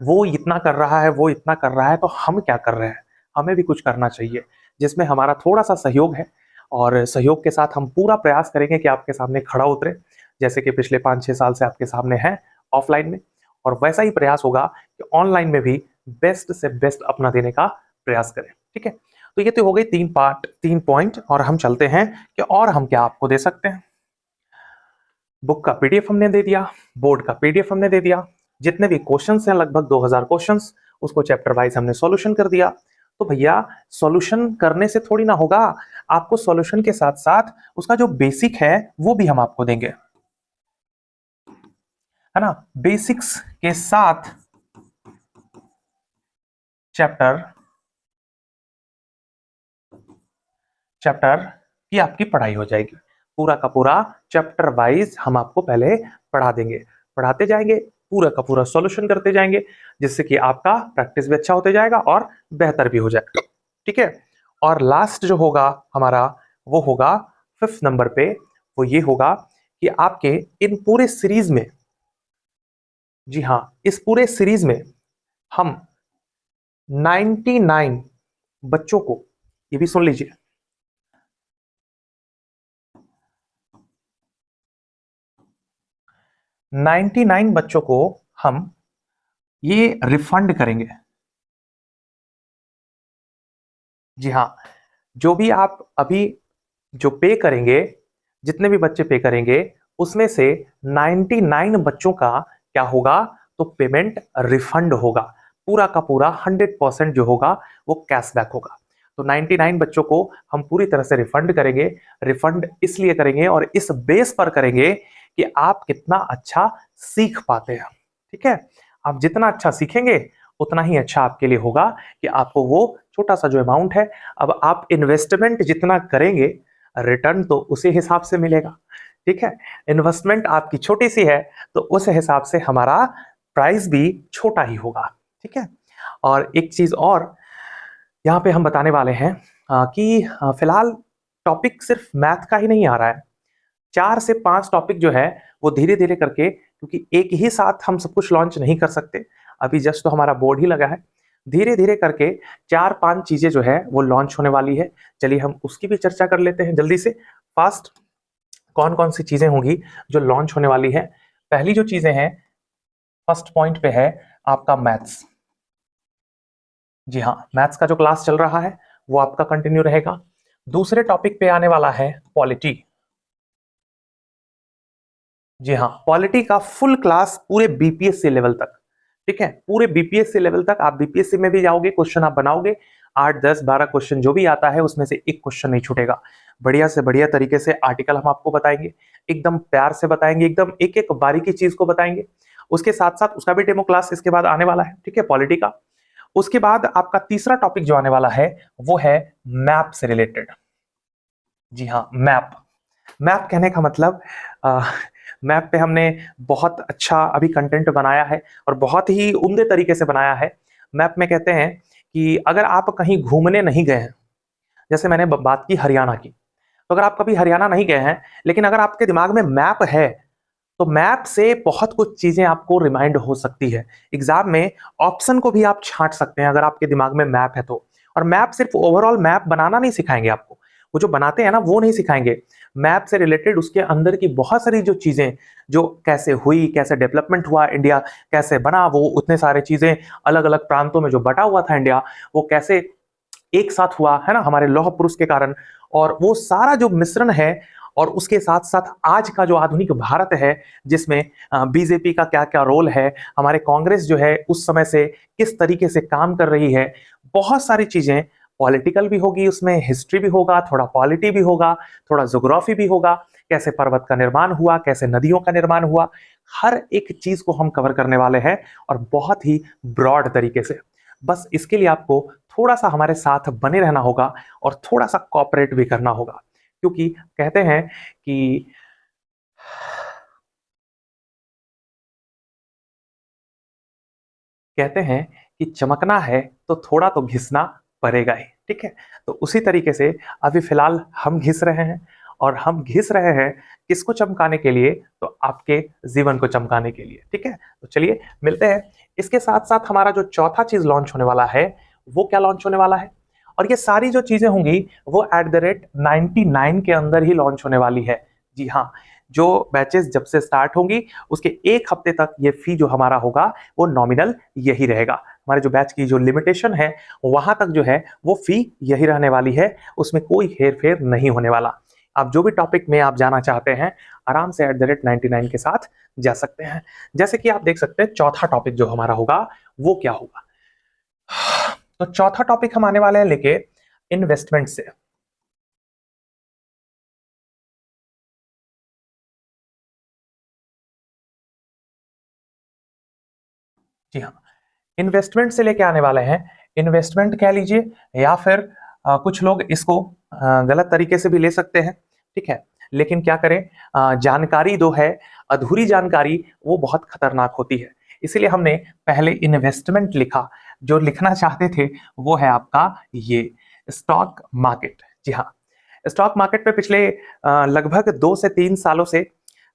वो इतना कर रहा है, वो इतना कर रहा है, तो हम क्या कर रहे हैं, हमें भी कुछ करना चाहिए जिसमें हमारा थोड़ा सा सहयोग है। और सहयोग के साथ हम पूरा प्रयास करेंगे कि आपके सामने खड़ा उतरे, जैसे कि पिछले 5-6 साल से आपके सामने है ऑफलाइन में। और वैसा ही प्रयास होगा कि ऑनलाइन में भी बेस्ट से बेस्ट अपना देने का प्रयास करें, ठीक है। तो ये तो हो गई 3 पार्ट, 3 पॉइंट। और हम चलते हैं कि और हम क्या आपको दे सकते हैं। बुक का पीडीएफ हमने दे दिया, बोर्ड का पीडीएफ हमने दे दिया, जितने भी क्वेश्चंस हैं लगभग 2000 क्वेश्चंस, उसको चैप्टर वाइज हमने सॉल्यूशन कर दिया। तो भैया सॉल्यूशन करने से थोड़ी ना होगा, आपको सॉल्यूशन के साथ साथ उसका जो बेसिक है वो भी हम आपको देंगे, है ना। बेसिक्स के साथ चैप्टर चैप्टर की आपकी पढ़ाई हो जाएगी। पूरा का पूरा चैप्टर वाइज हम आपको पहले पढ़ा देंगे, पढ़ाते जाएंगे, पूरा का पूरा सॉल्यूशन करते जाएंगे, जिससे कि आपका प्रैक्टिस भी अच्छा होते जाएगा और बेहतर भी हो जाएगा, ठीक है। और लास्ट जो होगा हमारा वो होगा 5th नंबर पे, वो ये होगा कि आपके इन पूरे सीरीज में, जी हाँ, इस पूरे सीरीज में हम 99 बच्चों को, ये भी सुन लीजिए, 99 बच्चों को हम ये रिफंड करेंगे। जी हाँ, जो भी आप अभी जो पे करेंगे, जितने भी बच्चे पे करेंगे, उसमें से 99 बच्चों का क्या होगा, तो पेमेंट रिफंड होगा। पूरा का पूरा 100% जो होगा वो कैशबैक होगा। तो 99 बच्चों को हम पूरी तरह से रिफंड करेंगे। रिफंड इसलिए करेंगे और इस बेस पर करेंगे कि आप कितना अच्छा सीख पाते हैं, ठीक है। आप जितना अच्छा सीखेंगे उतना ही अच्छा आपके लिए होगा कि आपको वो छोटा सा जो अमाउंट है, अब आप इन्वेस्टमेंट जितना करेंगे रिटर्न तो उसी हिसाब से मिलेगा, ठीक है। इन्वेस्टमेंट आपकी छोटी सी है तो उस हिसाब से हमारा प्राइस भी छोटा ही होगा, ठीक है। और एक चीज और यहाँ पे हम बताने वाले हैं कि फिलहाल टॉपिक सिर्फ मैथ का ही नहीं आ रहा है, 4 से 5 टॉपिक जो है वो धीरे धीरे करके, क्योंकि एक ही साथ हम सब कुछ लॉन्च नहीं कर सकते, अभी जस्ट तो हमारा बोर्ड ही लगा है, धीरे धीरे करके 4-5 चीजें जो है वो लॉन्च होने वाली है। चलिए हम उसकी भी चर्चा कर लेते हैं जल्दी से फास्ट। कौन कौन सी चीजें होंगी जो लॉन्च होने वाली है। पहली जो चीजें हैं, फर्स्ट पॉइंट पे है आपका मैथ्स। जी हाँ, मैथ्स का जो क्लास चल रहा है वो आपका कंटिन्यू रहेगा। दूसरे टॉपिक पे आने वाला है पॉलिटी। जी हाँ, पॉलिटी का फुल क्लास पूरे बीपीएससी लेवल तक, ठीक है। पूरे बीपीएससी लेवल तक आप बीपीएससी में भी जाओगे, क्वेश्चन आप बनाओगे, 8-10-12 क्वेश्चन जो भी आता है उसमें से एक क्वेश्चन नहीं छूटेगा। बढ़िया से बढ़िया तरीके से आर्टिकल हम आपको बताएंगे, एकदम प्यार से बताएंगे, एकदम एक एक बारीकी चीज को बताएंगे। उसके साथ साथ उसका भी डेमो क्लास इसके बाद आने वाला है, ठीक है, पॉलिटी का। उसके बाद आपका तीसरा टॉपिक जो आने वाला है वो है मैप से रिलेटेड। जी हाँ, मैप। मैप कहने का मतलब मैप पे हमने बहुत अच्छा अभी कंटेंट बनाया है और बहुत ही उम्दे तरीके से बनाया है। मैप में कहते हैं कि अगर आप कहीं घूमने नहीं गए हैं, जैसे मैंने बात की हरियाणा की, तो अगर आप कभी हरियाणा नहीं गए हैं लेकिन अगर आपके दिमाग में मैप है तो मैप से बहुत कुछ चीजें आपको रिमाइंड हो सकती है। एग्जाम में ऑप्शन को भी आप छांट सकते हैं अगर आपके दिमाग में मैप है तो। और मैप सिर्फ ओवरऑल मैप बनाना नहीं सिखाएंगे आपको, वो जो बनाते हैं ना वो नहीं सिखाएंगे। मैप से रिलेटेड उसके अंदर की बहुत सारी जो चीजें, जो कैसे हुई, कैसे डेवलपमेंट हुआ इंडिया, कैसे बना, वो उतने सारे चीजें अलग अलग प्रांतों में जो बटा हुआ था इंडिया, वो कैसे एक साथ हुआ, है ना, हमारे लौह पुरुष के कारण। और वो सारा जो मिश्रण है, और उसके साथ साथ आज का जो आधुनिक भारत है जिसमें बीजेपी का क्या क्या रोल है, हमारे कांग्रेस जो है उस समय से किस तरीके से काम कर रही है, बहुत सारी चीजें, पॉलिटिकल भी होगी उसमें, हिस्ट्री भी होगा, थोड़ा पॉलिटी भी होगा, थोड़ा ज्योग्राफी भी होगा, कैसे पर्वत का निर्माण हुआ, कैसे नदियों का निर्माण हुआ, हर एक चीज को हम कवर करने वाले हैं और बहुत ही ब्रॉड तरीके से। बस इसके लिए आपको थोड़ा सा हमारे साथ बने रहना होगा और थोड़ा सा कॉपरेट भी करना होगा, क्योंकि कहते हैं कि चमकना है तो थोड़ा तो घिसना पड़ेगा ही, ठीक है। तो उसी तरीके से अभी फिलहाल हम घिस रहे हैं, और हम घिस रहे हैं किसको चमकाने के लिए, तो आपके जीवन को चमकाने के लिए, ठीक है। तो चलिए मिलते हैं। इसके साथ साथ हमारा जो चौथा चीज लॉन्च होने वाला है वो क्या लॉन्च होने वाला है, और ये सारी जो चीजें होंगी वो @99 के अंदर ही लॉन्च होने वाली है। जी हाँ, जो बैचेस जब से स्टार्ट होंगी उसके एक हफ्ते तक ये फी जो हमारा होगा वो नॉमिनल यही रहेगा। हमारे जो बैच की जो लिमिटेशन है वहां तक जो है वो फी यही रहने वाली है, उसमें कोई हेर फेर नहीं होने वाला। आप जो भी टॉपिक में आप जाना चाहते हैं आराम से @99 के साथ जा सकते हैं। जैसे कि आप देख सकते हैं चौथा टॉपिक जो हमारा होगा वो क्या होगा। तो चौथा टॉपिक हम आने वाले हैं लेके इन्वेस्टमेंट से। जी हाँ, इन्वेस्टमेंट से लेके आने वाले हैं। इन्वेस्टमेंट कह लीजिए या फिर कुछ लोग इसको गलत तरीके से भी ले सकते हैं, ठीक है। लेकिन क्या करें, जानकारी जो है, अधूरी जानकारी वो बहुत खतरनाक होती है। इसीलिए हमने पहले इन्वेस्टमेंट लिखा। जो लिखना चाहते थे वो है आपका ये स्टॉक मार्केट। जी हाँ, स्टॉक मार्केट पे पिछले लगभग 2 से 3 सालों से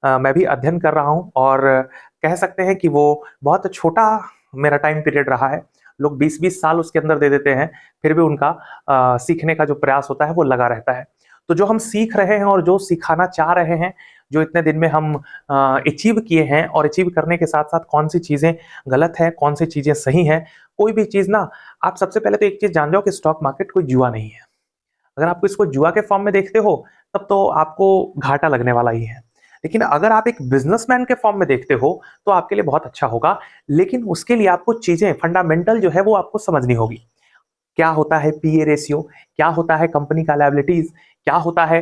मैं भी अध्ययन कर रहा हूँ, और कह सकते हैं कि वो बहुत छोटा मेरा टाइम पीरियड रहा है। लोग 20-20 साल उसके अंदर दे देते हैं, फिर भी उनका सीखने का जो प्रयास होता है वो लगा रहता है। तो जो हम सीख रहे हैं और जो सिखाना चाह रहे हैं, जो इतने दिन में हम अचीव किए हैं, और अचीव करने के साथ साथ कौन सी चीजें गलत है, कौन सी चीजें सही हैं, कोई भी चीज ना, आप सबसे पहले तो एक चीज जान जाओ कि स्टॉक मार्केट कोई जुआ नहीं है। अगर आपको इसको जुआ के फॉर्म में देखते हो तब तो आपको घाटा लगने वाला ही है। लेकिन अगर आप एक बिजनेसमैन के फॉर्म में देखते हो तो आपके लिए बहुत अच्छा होगा। लेकिन उसके लिए आपको चीजें फंडामेंटल जो है वो आपको समझनी होगी। क्या होता है पीए रेशियो, क्या होता है कंपनी का लायबिलिटीज, क्या होता है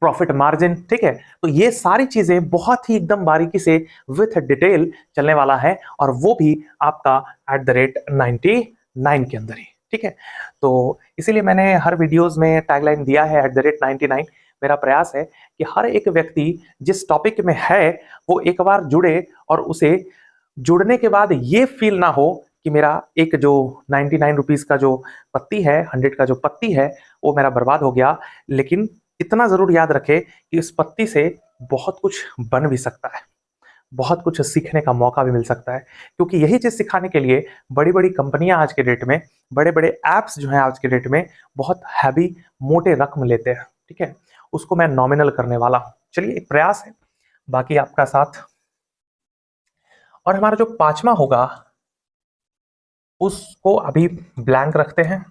प्रॉफिट मार्जिन, ठीक है। तो ये सारी चीजें बहुत ही एकदम बारीकी से विथ डिटेल चलने वाला है, और वो भी आपका @99 के अंदर ही, ठीक है। तो इसीलिए मैंने हर वीडियोस में टैगलाइन दिया है @99। मेरा प्रयास है कि हर एक व्यक्ति जिस टॉपिक में है वो एक बार जुड़े, और उसे जुड़ने के बाद ये फील ना हो कि मेरा एक जो 99 रुपीज का जो पत्ती है, 100 का जो पत्ती है, वो मेरा बर्बाद हो गया। लेकिन इतना जरूर याद रखे कि इस पत्ती से बहुत कुछ बन भी सकता है, बहुत कुछ सीखने का मौका भी मिल सकता है। क्योंकि यही चीज सिखाने के लिए बड़ी बड़ी कंपनियां आज के डेट में, बड़े बड़े ऐप्स जो हैं आज के डेट में बहुत हैवी मोटे रकम लेते हैं, ठीक है। उसको मैं नॉमिनल करने वाला हूं। चलिए, एक प्रयास है, बाकी आपका साथ। और हमारा जो पांचवा होगा उसको अभी ब्लैंक रखते हैं।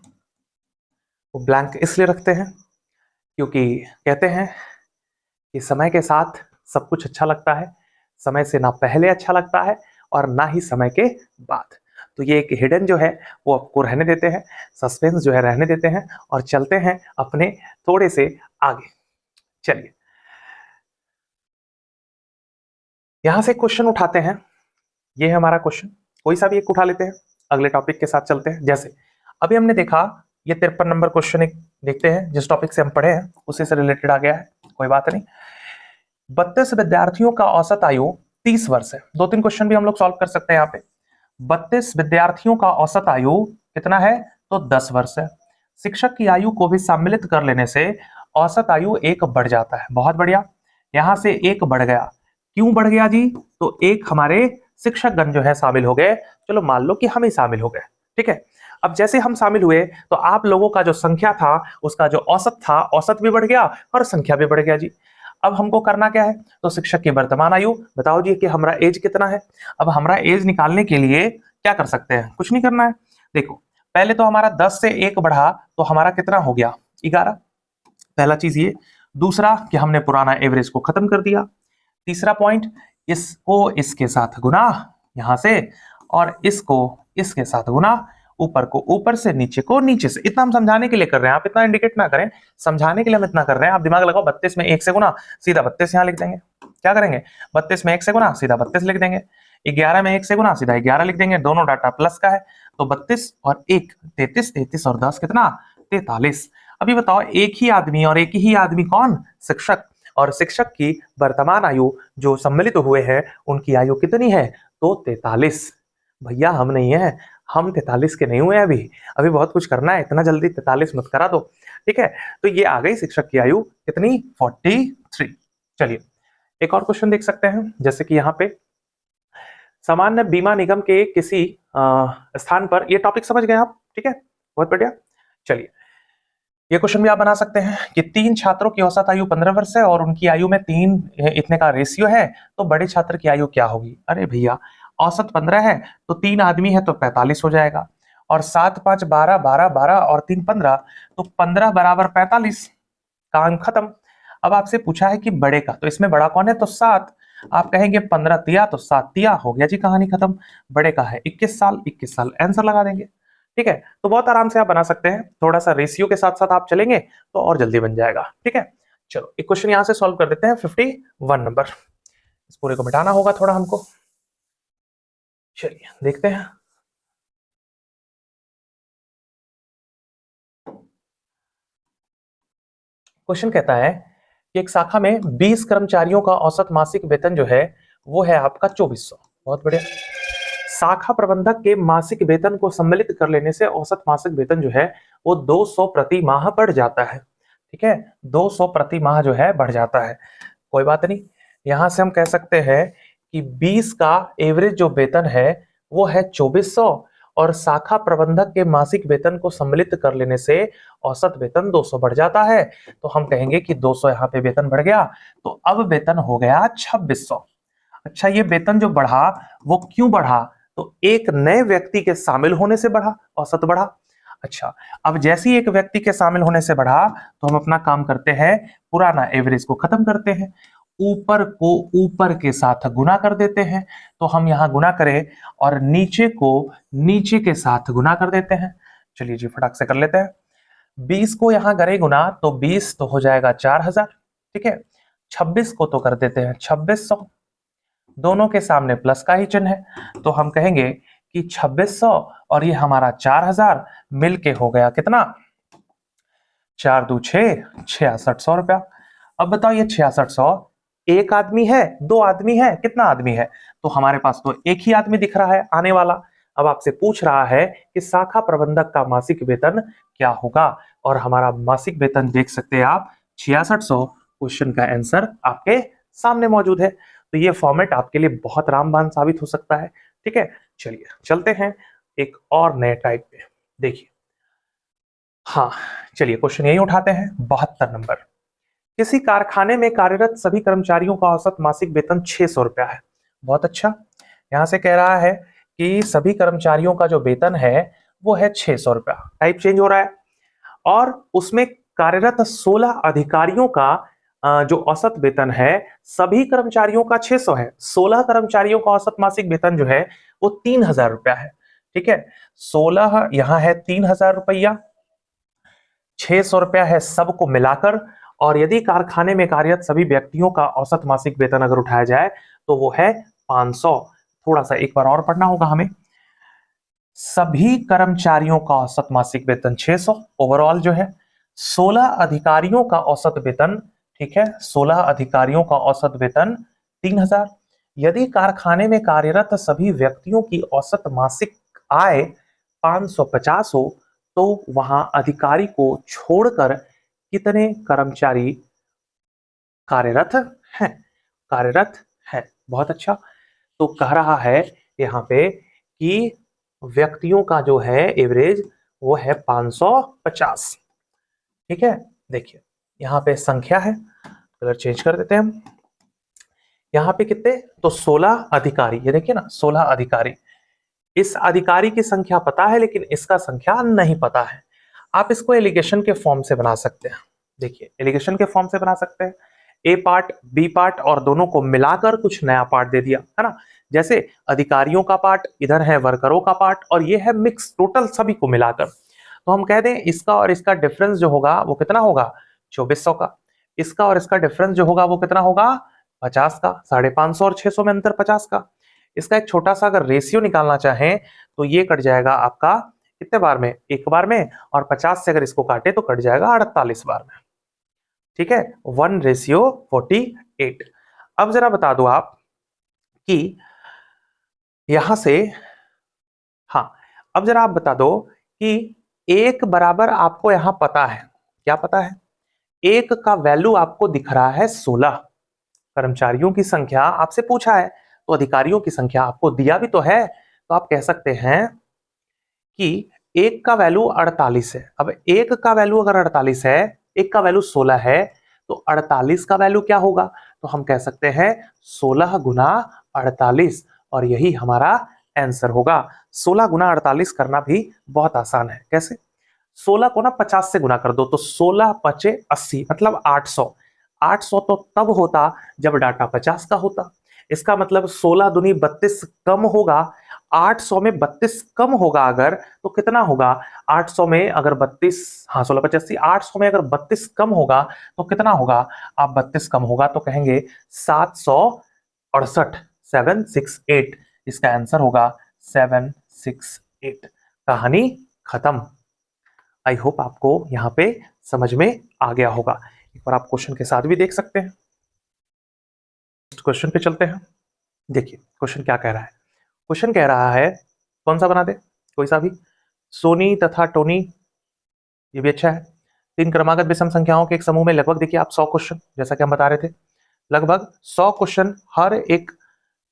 वो ब्लैंक इसलिए रखते हैं क्योंकि कहते हैं कि समय के साथ सब कुछ अच्छा लगता है, समय से ना पहले अच्छा लगता है और ना ही समय के बाद। तो ये एक हिडन जो है वो आपको रहने देते हैं, सस्पेंस जो है रहने देते हैं, और चलते हैं अपने थोड़े से आगे। चलिए, यहां से क्वेश्चन उठाते हैं। ये है हमारा क्वेश्चन, कोई सा भी एक उठा लेते हैं, अगले टॉपिक के साथ चलते हैं। जैसे अभी हमने देखा, ये 53 नंबर क्वेश्चन एक देखते हैं, जिस टॉपिक से हम पढ़े हैं उसी से रिलेटेड आ गया है, कोई बात नहीं। 32 विद्यार्थियों का औसत आयु 30 वर्ष है। 2-3 क्वेश्चन भी हम लोग सॉल्व कर सकते हैं यहाँ पे। 32 विद्यार्थियों का औसत आयु कितना है, तो 10 वर्ष है। शिक्षक की आयु को भी सम्मिलित कर लेने से औसत आयु 1 बढ़ जाता है। बहुत बढ़िया, यहां से 1 बढ़ गया। क्यों बढ़ गया जी, तो एक हमारे शिक्षकगण जो है शामिल हो गए। चलो मान लो कि हम ही शामिल हो गए, ठीक है। अब जैसे हम शामिल हुए तो आप लोगों का जो संख्या था उसका जो औसत था, औसत भी बढ़ गया और संख्या भी बढ़ गया जी। अब हमको करना क्या है, तो शिक्षक की वर्तमान आयु बताओ जी कि हमारा एज कितना है। अब हमारा एज निकालने के लिए क्या कर सकते हैं, कुछ नहीं करना है। देखो, पहले तो हमारा 10 से 1 बढ़ा तो हमारा कितना हो गया, 11। पहला चीज ये। दूसरा कि हमने पुराना एवरेज को खत्म कर दिया। तीसरा पॉइंट, इसको इसके साथ गुना यहां से, और इसको इसके साथ गुना, ऊपर को, ऊपर से नीचे को, नीचे से। इतना हम समझाने के लिए कर रहे हैं, आप इतना इंडिकेट ना करें, समझाने के लिए हम इतना कर रहे हैं। आप दिमाग लगाओ, 32 में 1 से गुना, सीधा 32 यहां लिख देंगे। क्या करेंगे, 32 में 1 से गुना, सीधा 32 लिख देंगे। 11 में 1 से गुना, सीधा 11 लिख देंगे। दोनों डाटा प्लस का है, तो 32 और 1 33, 33 और 10 कितना, 43। अभी बताओ, एक ही आदमी, और एक ही आदमी कौन, शिक्षक, और शिक्षक की वर्तमान आयु जो सम्मिलित हुए हैं उनकी आयु कितनी है, तो 43। भैया हम नहीं है, हम 43 के नहीं हुए अभी, अभी बहुत कुछ करना है, इतना जल्दी 43 मत करा दो, ठीक है। तो ये आ गई शिक्षक की आयु कितनी, 43। चलिए एक और क्वेश्चन देख सकते हैं, जैसे कि यहाँ पे सामान्य बीमा निगम के किसी स्थान पर, ये टॉपिक समझ गए आप, ठीक है, बहुत बढ़िया। चलिए ये क्वेश्चन भी आप बना सकते हैं कि 3 छात्रों की औसत आयु 15 वर्ष है और उनकी आयु में 3 इतने का रेशियो है, तो बड़े छात्र की आयु क्या होगी। अरे भैया औसत 15 है तो 3 आदमी है तो 45 हो जाएगा, और 7 5 12 12 12 और 3 15, तो 15 बराबर 45, काम खत्म। अब आपसे पूछा है कि बड़े का, तो इसमें बड़ा कौन है, तो 7। आप कहेंगे 15 तिया तो 7 तिया, हो गया जी, कहानी खत्म। बड़े का है 21 साल, 21 साल आंसर लगा देंगे, ठीक है। तो बहुत आराम से आप बना सकते हैं, थोड़ा सा रेशियो के साथ साथ आप चलेंगे तो और जल्दी बन जाएगा, ठीक है। चलो एक क्वेश्चन यहां से सॉल्व कर देते हैं, 51 नंबर, इस पूरे को मिटाना होगा थोड़ा हमको। चलिए देखते हैं। क्वेश्चन कहता है कि एक शाखा में 20 कर्मचारियों का औसत मासिक वेतन जो है वो है आपका 2400। बहुत बढ़िया। शाखा प्रबंधक के मासिक वेतन को सम्मिलित कर लेने से औसत मासिक वेतन जो है वो 200 प्रति माह बढ़ जाता है, ठीक है, 200 प्रति माह जो है बढ़ जाता है। कोई बात नहीं, यहां से हम कह सकते हैं कि 20 का एवरेज जो वेतन है वो है 2400, और शाखा प्रबंधक के मासिक वेतन को सम्मिलित कर लेने से औसत वेतन 200 बढ़ जाता है, तो हम कहेंगे कि 200 यहाँ पे वेतन बढ़ गया, तो अब वेतन हो गया 2600। अच्छा ये वेतन जो बढ़ा वो क्यों बढ़ा, तो एक नए व्यक्ति के शामिल होने से बढ़ा, औसत बढ़ा। अच्छा अब जैसे ही एक व्यक्ति के शामिल होने से बढ़ा तो हम अपना काम करते हैं, पुराना एवरेज को खत्म करते हैं, ऊपर को ऊपर के साथ गुना कर देते हैं। तो हम यहां गुना करें और नीचे को नीचे के साथ गुना कर देते हैं। चलिए जी फटाक से कर लेते हैं। 20 को यहां करें गुना तो 20 तो हो जाएगा 4000, ठीक है। 26 को तो कर देते हैं 2600, दोनों के सामने प्लस का ही चिन्ह है, तो हम कहेंगे कि 2600 और ये हमारा 4000 मिलके हो गया कितना, 4 दू 6, 6600 रुपया। अब बताओ ये 6600 एक आदमी है, 2 आदमी है, कितना आदमी है, तो हमारे पास तो एक ही आदमी दिख रहा है आने वाला। अब आपसे पूछ रहा है कि शाखा प्रबंधक का मासिक वेतन क्या होगा, और हमारा मासिक वेतन देख सकते हैं आप 6600। क्वेश्चन का आंसर आपके सामने मौजूद है, तो ये फॉर्मेट आपके लिए बहुत रामबाण साबित हो सकता है, ठीक है। चलिए चलते हैं एक और नए टाइप पे, देखिए। हाँ चलिए क्वेश्चन यही उठाते हैं, 72 नंबर। किसी कारखाने में कार्यरत सभी कर्मचारियों का औसत मासिक वेतन 600 रुपया है। बहुत अच्छा, यहां से कह रहा है कि सभी कर्मचारियों का जो वेतन है वो है 600 रुपया, टाइप चेंज हो रहा है, और उसमें कार्यरत 16 अधिकारियों का जो औसत वेतन है सभी कर्मचारियों का 600 है, 16 कर्मचारियों का औसत मासिक वेतन जो है वो 3000 रुपया है, ठीक है। 16 यहां है 3000 रुपया, 600 रुपया है सबको मिलाकर, और यदि कारखाने में कार्यरत सभी व्यक्तियों का औसत मासिक वेतन अगर उठाया जाए तो वो है 500। थोड़ा सा एक बार और पढ़ना होगा हमें, सभी कर्मचारियों का औसत मासिक वेतन 600 ओवरऑल जो है, 16 अधिकारियों का औसत वेतन, ठीक है, 16 अधिकारियों का औसत वेतन 3000। यदि कारखाने में कार्यरत सभी व्यक्तियों की औसत मासिक आय 550 हो तो वहां अधिकारी को छोड़कर कितने कर्मचारी कार्यरत हैं, कार्यरत है। बहुत अच्छा, तो कह रहा है यहाँ पे कि व्यक्तियों का जो है एवरेज वो है 550, ठीक है। देखिए यहाँ पे संख्या है, कलर चेंज कर देते हैं हम, यहाँ पे कितने, तो 16 अधिकारी, ये देखिए ना 16 अधिकारी। इस अधिकारी की संख्या पता है लेकिन इसका संख्या नहीं पता है। आप इसको एलिगेशन के फॉर्म से बना सकते हैं, देखिए एलिगेशन के फॉर्म से बना सकते हैं, ए पार्ट बी पार्ट और दोनों को मिलाकर कुछ नया पार्ट दे दिया है ना, जैसे अधिकारियों का पार्ट, इधर है वर्करों का पार्ट, और ये है मिक्स, टोटल सभी को मिलाकर। तो हम कह दें इसका और इसका डिफरेंस जो होगा वो कितना होगा, 2400 का। इसका और इसका डिफरेंस जो होगा वो कितना होगा, 50 का। 550 और 600 में अंतर 50 का। इसका एक छोटा सा अगर रेशियो निकालना चाहें तो ये कट जाएगा आपका कितने बार में, एक बार में, और 50 से अगर इसको काटे तो कट जाएगा 48 बार में। ठीक है, 1:48। अब जरा बता दो आप कि यहां से, हाँ, अब जरा आप बता दो कि एक बराबर आपको यहां पता है, क्या पता है, एक का वैल्यू आपको दिख रहा है 16। कर्मचारियों की संख्या आपसे पूछा है, तो अधिकारियों की संख्या आपको दिया भी तो है, तो आप कह सकते हैं कि एक का वैल्यू 48 है। अब एक का वैल्यू अगर 48 है, एक का वैल्यू 16 है, तो 48 का वैल्यू क्या होगा, तो हम कह सकते हैं 16 गुना 48, और यही हमारा आंसर होगा। 16 गुना 48 करना भी बहुत आसान है। कैसे, 16 को ना 50 से गुना कर दो, तो 16 पचे 80 मतलब 800। 800 तो तब होता जब डाटा 50 का होता। इसका मतलब 16 दूनी 32 कम होगा। 800 में 32 कम होगा अगर, तो कितना होगा, 800 में अगर 32, हाँ 16 पचे 80, 800 में अगर 32 कम होगा तो कितना होगा, आप 32 कम होगा तो कहेंगे 768, 768। इसका आंसर होगा 768। कहानी खत्म। आई होप आपको यहां पे समझ में आ गया होगा। एक बार आप क्वेश्चन के साथ भी देख सकते हैं। क्वेश्चन पे चलते हैं। देखिए क्वेश्चन क्या कह रहा है। क्वेश्चन कह रहा है, कौन सा बना दे, कोई सा भी, सोनी तथा टोनी, ये भी अच्छा है। तीन क्रमागत विषम संख्याओं के एक समूह में लगभग, देखिए आप 100 क्वेश्चन, जैसा कि हम बता रहे थे, लगभग 100 क्वेश्चन हर एक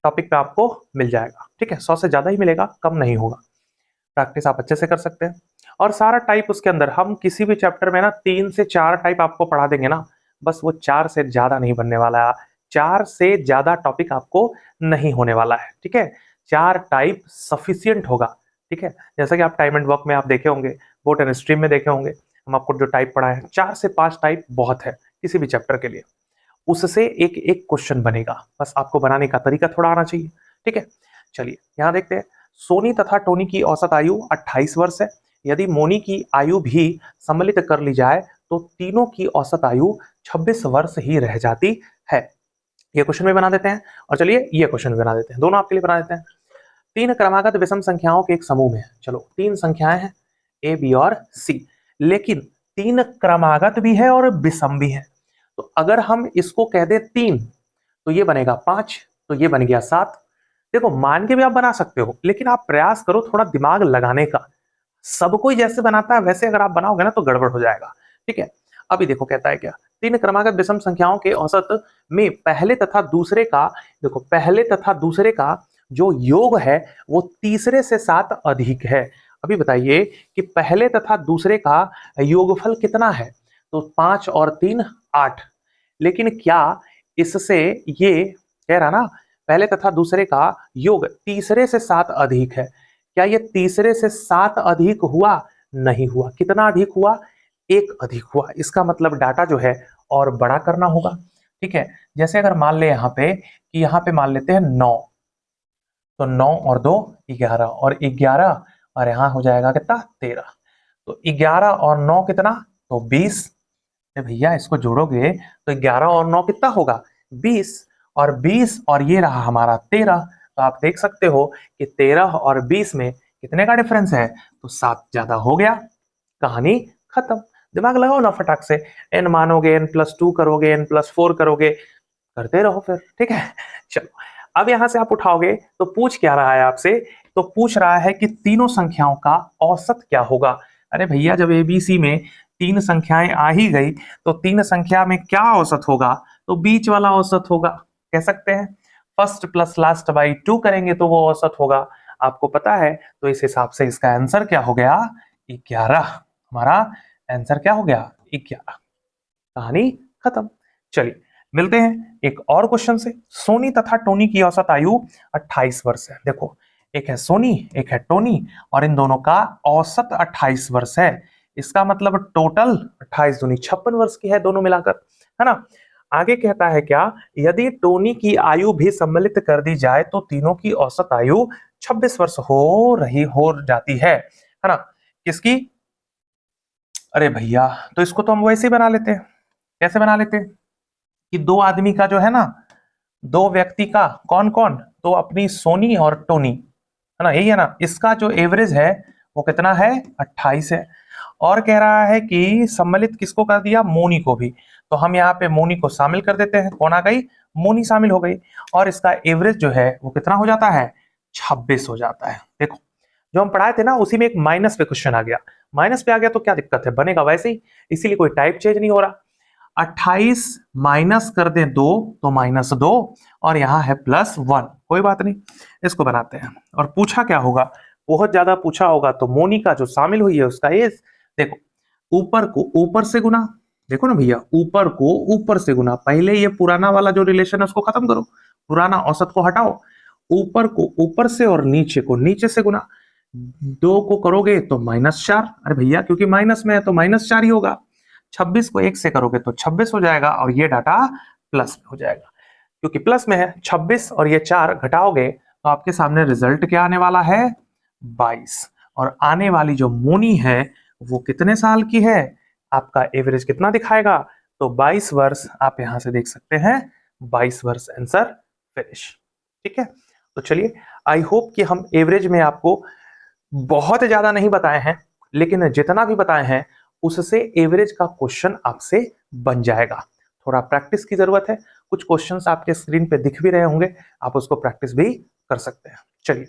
टॉपिक पे आपको मिल जाएगा। ठीक है, 100 से ज्यादा ही मिलेगा, कम नहीं होगा। प्रैक्टिस आप अच्छे से कर सकते हैं। और सारा टाइप उसके अंदर, हम किसी भी चैप्टर में ना 3 से 4 टाइप आपको पढ़ा देंगे ना, बस वो 4 से ज्यादा नहीं बनने वाला है। 4 से ज्यादा टॉपिक आपको नहीं होने वाला है। ठीक है, 4 टाइप सफिशियंट होगा। ठीक है, जैसा कि आप टाइम एंड वर्क में आप देखे होंगे, बोट एंड स्ट्रीम में देखे होंगे, हम आपको जो टाइप पढ़ाए हैं, 4 से 5 टाइप बहुत है किसी भी चैप्टर के लिए। उससे एक एक क्वेश्चन बनेगा, बस आपको बनाने का तरीका थोड़ा आना चाहिए। ठीक है, चलिए यहां देखते हैं। सोनी तथा टोनी की औसत आयु 28 वर्ष है। यदि मोनी की आयु भी सम्मिलित कर ली जाए तो तीनों की औसत आयु 26 वर्ष ही रह जाती है। ये क्वेश्चन भी बना देते हैं, और चलिए ये क्वेश्चन भी बना देते हैं, दोनों आपके लिए बना देते हैं। तीन क्रमागत विषम संख्याओं के एक समूह में, चलो 3 संख्याएं हैं ए बी और सी, लेकिन 3 क्रमागत भी है और विषम भी है। तो अगर हम इसको कह दे 3 तो ये बनेगा 5, तो ये बन गया 7। देखो मान के भी आप बना सकते हो, लेकिन आप प्रयास करो थोड़ा दिमाग लगाने का। सब कोई जैसे बनाता है वैसे अगर आप बनाओगे ना तो गड़बड़ हो जाएगा। ठीक है, अभी देखो कहता है क्या, तीन क्रमागत विषम संख्याओं के औसत में पहले तथा दूसरे का, देखो पहले तथा दूसरे का जो योग है वो तीसरे से 7 अधिक है। अभी बताइए कि पहले तथा दूसरे का योगफल कितना है, तो 5 और 3 8। लेकिन क्या इससे ये कह रहा ना, पहले तथा दूसरे का योग तीसरे से 7 अधिक है, क्या ये तीसरे से 7 अधिक हुआ, नहीं हुआ। कितना अधिक हुआ, 1 अधिक हुआ। इसका मतलब डाटा जो है और बड़ा करना होगा। ठीक है, जैसे अगर मान ले यहाँ पे कि यहाँ पे मान लेते हैं 9, तो 9 और 2 11, और 11 और यहाँ हो जाएगा कितना 13, तो 11 और 9 कितना, तो 20। भैया इसको जोड़ोगे तो 11 और 9 कितना होगा 20, और 20 और ये रहा हमारा 13। तो आप देख सकते हो कि 13 और 20 में कितने का डिफरेंस है, तो 7 ज्यादा हो गया। कहानी खत्म। दिमाग लगाओ ना फटाक से, n मानोगे, n+2 करोगे, n+4 करोगे, करते रहो फिर। ठीक है, चलो अब यहां से आप उठाओगे तो पूछ क्या रहा है आपसे, तो पूछ रहा है कि तीनों संख्याओं का औसत क्या होगा। अरे भैया जब एबीसी में 3 संख्याएं आ ही गई तो 3 संख्या में क्या औसत होगा, तो बीच वाला औसत होगा। कह सकते हैं फर्स्ट प्लस लास्ट बाई 2 करेंगे तो वो औसत होगा, आपको पता है। तो इस हिसाब से इसका आंसर क्या हो गया, 11। हमारा आंसर क्या हो गया, 11। कहानी खत्म। चलिए मिलते हैं एक और क्वेश्चन से। सोनी तथा टोनी की औसत आयु 28 वर्ष है। देखो एक है सोनी, एक है टोनी, और इन दोनों का औसत 28 वर्ष है। इसका मतलब टोटल 28 दूनी 56 वर्ष की है दोनों मिलाकर, है ना। आगे कहता है क्या, यदि टोनी की आयु भी सम्मिलित कर दी जाए तो तीनों की औसत आयु 26 वर्ष हो जाती है ना। किसकी? अरे भैया, तो इसको तो हम वैसे ही बना लेते हैं। कैसे बना लेते हैं कि दो आदमी का जो है ना, दो व्यक्ति का, कौन कौन, तो अपनी सोनी और टोनी, है ना, यही है ना, इसका जो एवरेज है वो कितना है, 28 है। और कह रहा है कि सम्मिलित किसको कर दिया, मोनी को भी, तो हम यहाँ पे मोनी को शामिल कर देते हैं। कौन आ गई, मोनी शामिल हो गई। और इसका एवरेज जो है वो कितना हो जाता है, 26 हो जाता है। देखो जो हम पढ़ाए थे ना, उसी में एक माइनस पे क्वेश्चन आ गया। माइनस पे आ गया तो क्या दिक्कत है, बनेगा वैसे ही, इसीलिए कोई टाइप चेंज नहीं हो रहा। 28 माइनस कर दें 2 तो -2, और यहां है +1, कोई बात नहीं, इसको बनाते हैं। और पूछा क्या होगा, बहुत ज्यादा पूछा होगा तो मोनी का जो शामिल हुई है उसका एज, देखो ऊपर को ऊपर से गुना, देखो ना भैया, ऊपर को ऊपर से गुना, पहले ये पुराना वाला जो रिलेशन है उसको खत्म करो, पुराना औसत को हटाओ, ऊपर को ऊपर से और नीचे को नीचे से गुना, 2 को करोगे तो -4, अरे भैया क्योंकि माइनस में है तो -4 ही होगा। 26 को 1 से करोगे तो 26 हो जाएगा, और ये डाटा प्लस में हो जाएगा, क्योंकि प्लस में है 26 और ये 4 घटाओगे तो आपके सामने रिजल्ट क्या आने वाला है, 22। और आने वाली जो मोनी है वो कितने साल की है, आपका एवरेज कितना दिखाएगा, तो 22 वर्ष, आप यहां से देख सकते हैं 22 वर्ष, आंसर फिनिश। ठीक है, तो चलिए, आई होप कि हम एवरेज में आपको बहुत ज्यादा नहीं बताए हैं, लेकिन जितना भी बताए हैं उससे एवरेज का क्वेश्चन आपसे बन जाएगा। थोड़ा प्रैक्टिस की जरूरत है, कुछ क्वेश्चंस आपके स्क्रीन पे दिख भी रहे होंगे, आप उसको प्रैक्टिस भी कर सकते हैं। चलिए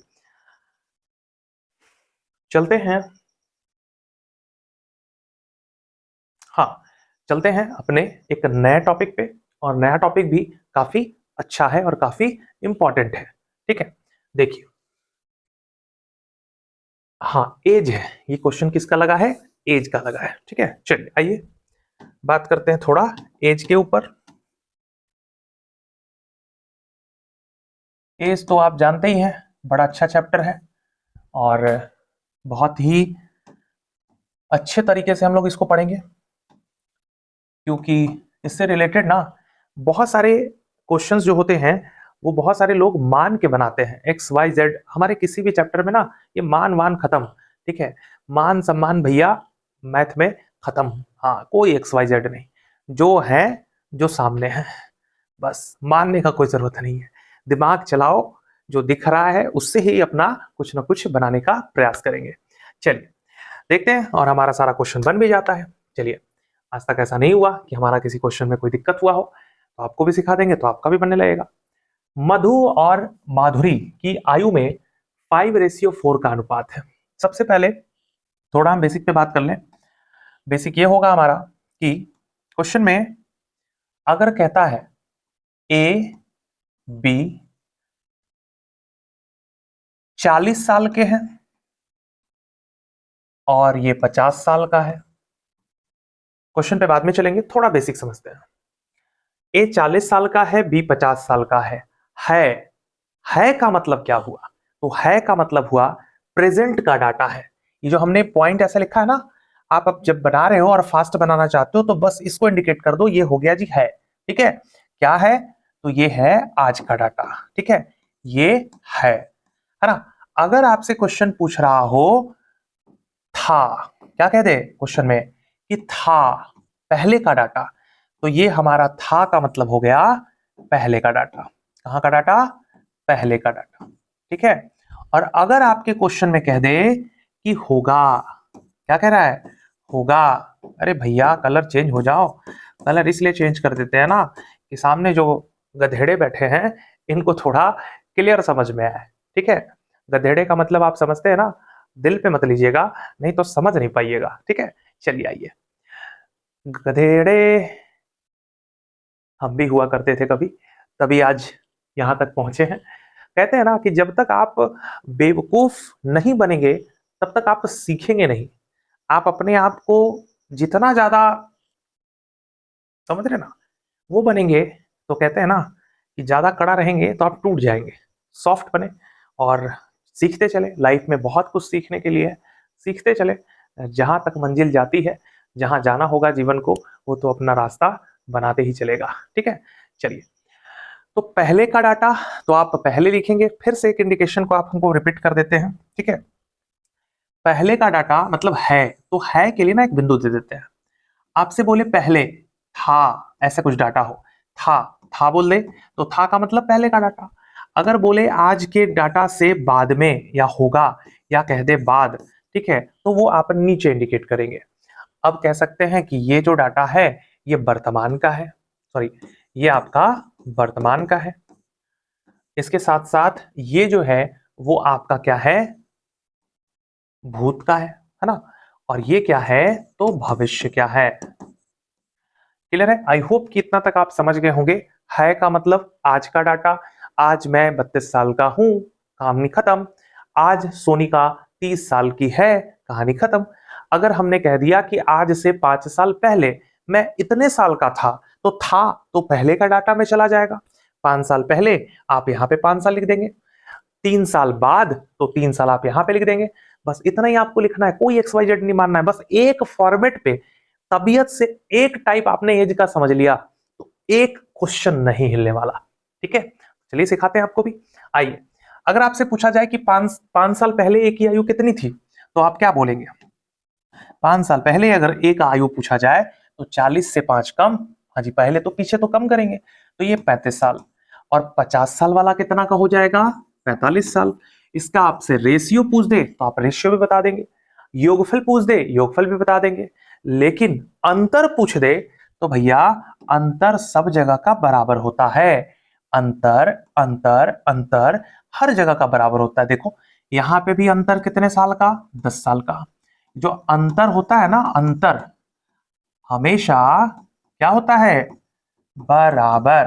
चलते हैं, हाँ चलते हैं अपने एक नए टॉपिक पे, और नया टॉपिक भी काफी अच्छा है और काफी इंपॉर्टेंट है। ठीक है, देखिए, हाँ एज है, ये क्वेश्चन किसका लगा है, एज का लगा है। ठीक है, चलिए आइए बात करते हैं थोड़ा एज के ऊपर। एज तो आप जानते ही हैं, बड़ा अच्छा चैप्टर है, और बहुत ही अच्छे तरीके से हम लोग इसको पढ़ेंगे, क्योंकि इससे रिलेटेड ना बहुत सारे क्वेश्चंस जो होते हैं वो बहुत सारे लोग मान के बनाते हैं, एक्स वाई जेड, हमारे किसी भी चैप्टर में ना ये मान वान खत्म। ठीक है, मान सम्मान भैया मैथ में खत्म, हाँ कोई एक्स वाई जेड नहीं, जो है जो सामने है, बस मानने का कोई जरूरत नहीं है, दिमाग चलाओ, जो दिख रहा है उससे ही अपना कुछ ना कुछ बनाने का प्रयास करेंगे। चलिए देखते हैं, और हमारा सारा क्वेश्चन बन भी जाता है। चलिए, आज तक ऐसा नहीं हुआ कि हमारा किसी क्वेश्चन में कोई दिक्कत हुआ हो, तो आपको भी सिखा देंगे तो आपका भी बनने लगेगा। मधु और माधुरी की आयु में 5:4 का अनुपात है। सबसे पहले थोड़ा हम बेसिक पे बात कर लें। बेसिक ये होगा हमारा कि क्वेश्चन में अगर कहता है ए बी 40 साल के हैं और ये 50 साल का है, क्वेश्चन पे बाद में चलेंगे, थोड़ा बेसिक समझते हैं। ए 40 साल का है, बी 50 साल का है का मतलब क्या हुआ, तो है का मतलब हुआ प्रेजेंट का डाटा है। ये जो हमने पॉइंट ऐसा लिखा है ना, आप अब जब बना रहे हो और फास्ट बनाना चाहते हो तो बस इसको इंडिकेट कर दो, ये हो गया जी है। ठीक है, क्या है, तो ये है आज का डाटा। ठीक है, ये है ना। अगर आपसे क्वेश्चन पूछ रहा हो था, क्या कह दे क्वेश्चन में कि था पहले का डाटा, तो ये हमारा था का मतलब हो गया पहले का डाटा। कहां का डाटा, पहले का डाटा। ठीक है, और अगर आपके क्वेश्चन में कह दे कि होगा, क्या कह रहा है, होगा, अरे भैया कलर चेंज हो जाओ, कलर इसलिए चेंज कर देते हैं ना कि सामने जो गधेड़े बैठे हैं इनको थोड़ा क्लियर समझ में आए। ठीक है, गधेड़े का मतलब आप समझते हैं ना, दिल पे मत लीजिएगा, नहीं तो समझ नहीं पाइएगा। ठीक है, चलिए आइए, गधेड़े हम भी हुआ करते थे कभी, तभी आज यहां तक पहुंचे हैं। कहते हैं ना कि जब तक आप बेवकूफ नहीं बनेंगे तब तक आप सीखेंगे नहीं। आप अपने आप को जितना ज्यादा, समझ रहे ना, वो बनेंगे, तो कहते हैं ना कि ज्यादा कड़ा रहेंगे तो आप टूट जाएंगे। सॉफ्ट बने और सीखते चले, लाइफ में बहुत कुछ सीखने के लिए है, सीखते चले, जहां तक मंजिल जाती है, जहां जाना होगा जीवन को, वो तो अपना रास्ता बनाते ही चलेगा। ठीक है, चलिए। तो पहले का डाटा तो आप पहले लिखेंगे, फिर से एक इंडिकेशन को आप हमको रिपीट कर देते हैं। ठीक है, पहले का डाटा मतलब है, तो है के लिए ना एक बिंदु दे देते हैं। आपसे बोले पहले था, ऐसा कुछ डाटा हो, था बोल दे तो था का मतलब पहले का डाटा। अगर बोले आज के डाटा से बाद में या होगा या कह दे बाद, ठीक है, तो वो आप नीचे इंडिकेट करेंगे। अब कह सकते हैं कि ये जो डाटा है ये वर्तमान का है, सॉरी ये आपका वर्तमान का है। इसके साथ साथ ये जो है वो आपका क्या है, भूत का है ना। और ये क्या है, तो भविष्य क्या है। क्लियर है? आई होप कि इतना तक आप समझ गए होंगे। है का मतलब आज का डाटा, आज मैं 32 साल का हूं, कहानी खत्म। आज सोनिका 30 साल की है, कहानी खत्म। अगर हमने कह दिया कि आज से 5 साल पहले मैं इतने साल का था तो पहले का डाटा में चला जाएगा। 5 साल पहले आप यहाँ पे 5 साल लिख देंगे, 3 साल बाद तो 3 साल आप यहाँ पे लिख देंगे। बस इतना ही आपको लिखना है, कोई XYZ नहीं मानना है, बस एक फॉर्मेट पे तबीयत से एक टाइप आपने एज का समझ लिया तो एक क्वेश्चन नहीं हिलने वाला। ठीक है, चलिए सिखाते हैं आपको भी। आइए, अगर आपसे पूछा जाए कि पांच साल पहले एक की आयु कितनी थी, तो आप क्या बोलेंगे? 5 साल पहले अगर एक आयु पूछा जाए तो 40 से 5 कम, हाँ जी पहले तो पीछे तो कम करेंगे, तो ये 35 साल। और 50 साल वाला कितना का हो जाएगा? 45 साल। इसका आपसे रेशियो पूछ दे तो आप रेशियो भी बता देंगे, योगफल पूछ दे योगफल भी बता देंगे, लेकिन अंतर पूछ दे तो भैया अंतर सब जगह का बराबर होता है। अंतर अंतर अंतर हर जगह का बराबर होता है। देखो यहां पे भी अंतर कितने साल का? 10 साल का। जो अंतर होता है ना, अंतर हमेशा क्या होता है? बराबर।